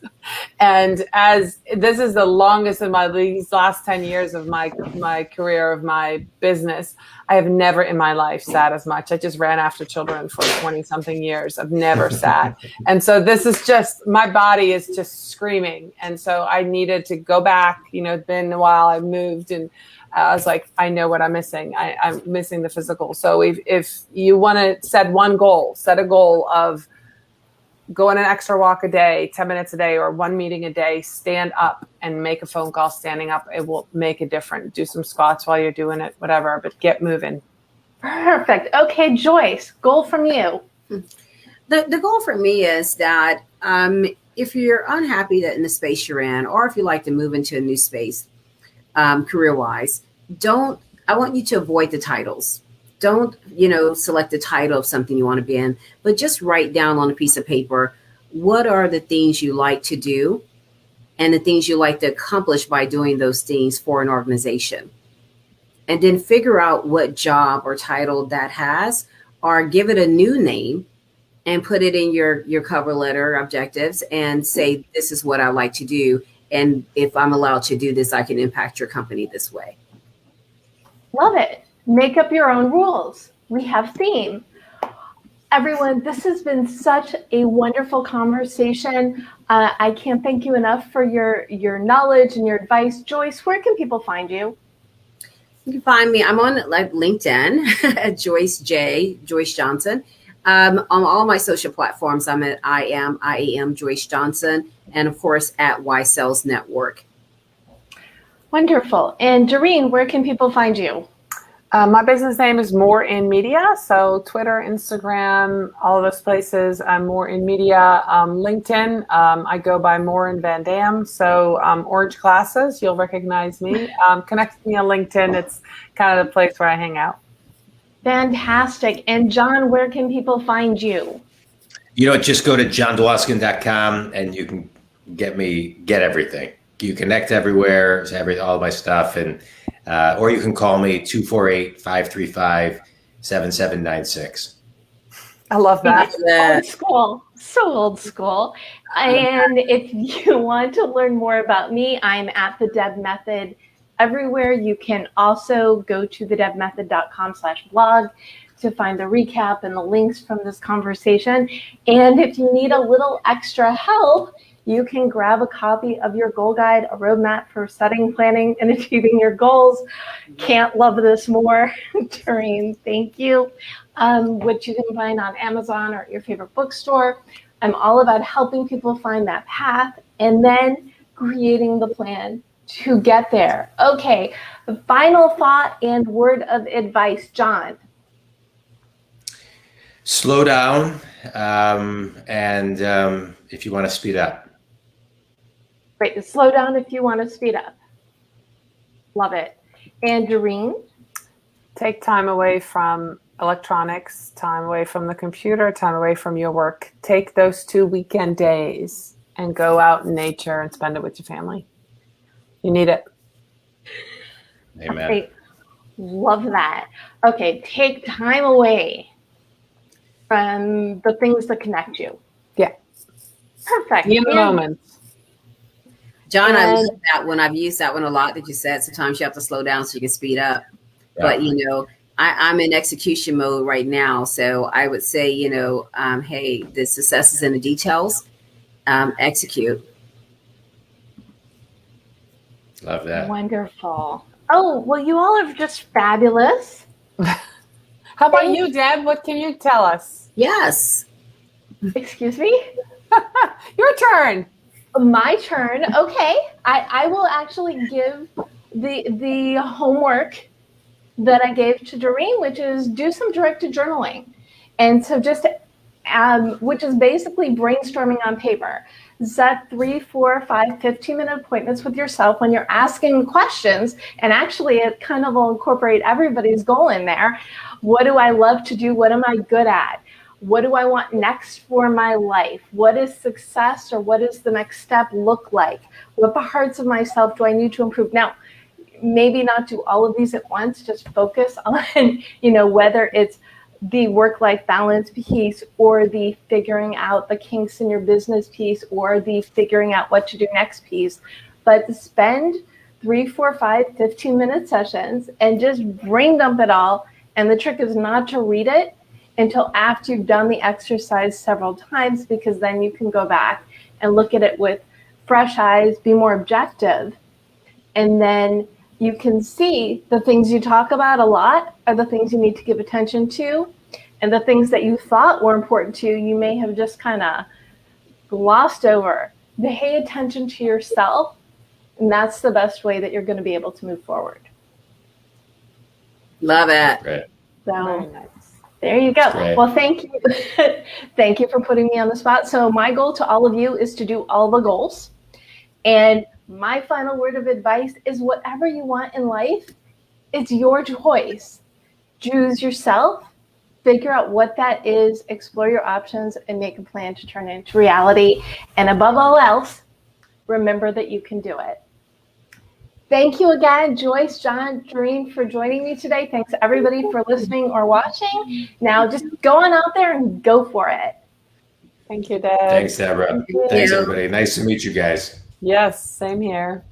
And as this is the longest of these last 10 years of my career, of my business, I have never in my life sat as much. I just ran after children for 20 something years. I've never sat. And so this is just, my body is just screaming. And so I needed to go back. You know, it's been a while. I moved and I was like, I know what I'm missing. I'm missing the physical. So if you want to set a goal of going an extra walk a day, 10 minutes a day, or one meeting a day, stand up and make a phone call standing up. It will make a difference. Do some squats while you're doing it, whatever, but get moving. Perfect. Okay, Joyce, goal from you. The goal for me is that if you're unhappy that in the space you're in, or if you like to move into a new space, career-wise, I want you to avoid the titles. Don't, select the title of something you want to be in, but just write down on a piece of paper, what are the things you like to do and the things you like to accomplish by doing those things for an organization. And then figure out what job or title that has, or give it a new name and put it in your cover letter objectives and say, this is what I like to do. And if I'm allowed to do this, I can impact your company this way. Love it. Make up your own rules. We have theme. Everyone, this has been such a wonderful conversation. I can't thank you enough for your knowledge and your advice. Joyce, where can people find you? You can find me. I'm on like LinkedIn at Joyce Johnson. On all my social platforms, I'm at I am Joyce Johnson, and of course at Y Sales Network. Wonderful. And Dorien, where can people find you? My business name is Morin Media, so Twitter, Instagram, all of those places. I'm Morin Media. LinkedIn, I go by Morin-van. So orange glasses, you'll recognize me. Connect with me on LinkedIn. It's kind of the place where I hang out. Fantastic. And John, where can people find you? Just go to johndwoskin.com and you can get everything. You connect everywhere, all my stuff, and or you can call me 248-535-7796. I love that. Old school, so old school. And if you want to learn more about me, I'm at the Deb Method everywhere. You can also go to thedebmethod.com/blog to find the recap and the links from this conversation. And if you need a little extra help, you can grab a copy of your goal guide, a roadmap for setting, planning, and achieving your goals. Can't love this more. Dorien, thank you. Which you can find on Amazon or your favorite bookstore. I'm all about helping people find that path and then creating the plan to get there. Okay, the final thought and word of advice, John. Slow down, and if you want to speed up. Great. Slow down if you want to speed up. Love it. And Dorien? Take time away from electronics, time away from the computer, time away from your work. Take those 2 weekend days and go out in nature and spend it with your family. You need it. Amen. Okay. Love that. Okay, take time away from the things that connect you. Yeah. Perfect. In the moment. John, I love that one. I've used that one a lot that you said. Sometimes you have to slow down so you can speed up. Yeah. But, I'm in execution mode right now. So I would say, hey, the success is in the details. Execute. Love that. Wonderful. Oh, well, you all are just fabulous. How about you, Deb? What can you tell us? Yes. Excuse me? Your turn. My turn. Okay. I will actually give the homework that I gave to Dorien, which is do some directed journaling. And so just, which is basically brainstorming on paper. Set 3, 4, 5, 15-minute appointments with yourself when you're asking questions. And actually, it kind of will incorporate everybody's goal in there. What do I love to do? What am I good at? What do I want next for my life? What is success, or what does the next step look like? What parts of myself do I need to improve? Now, maybe not do all of these at once, just focus on, whether it's the work-life balance piece or the figuring out the kinks in your business piece or the figuring out what to do next piece. But spend 3, 4, 5, 15-minute sessions and just brain dump it all. And the trick is not to read it until after you've done the exercise several times, because then you can go back and look at it with fresh eyes, be more objective. And then you can see the things you talk about a lot are the things you need to give attention to. And the things that you thought were important to you, you may have just kind of glossed over. Pay attention to yourself, and that's the best way that you're going to be able to move forward. Love it. Right. So there you go. Right. Well, thank you. Thank you for putting me on the spot. So my goal to all of you is to do all the goals. And my final word of advice is whatever you want in life, it's your choice. Choose yourself, figure out what that is, explore your options, and make a plan to turn it into reality. And above all else, remember that you can do it. Thank you again, Joyce, John, Dorien, for joining me today. Thanks everybody for listening or watching. Now just go on out there and go for it. Thank you, Deb. Thanks, Debra. Thanks, everybody. Nice to meet you guys. Yes, same here.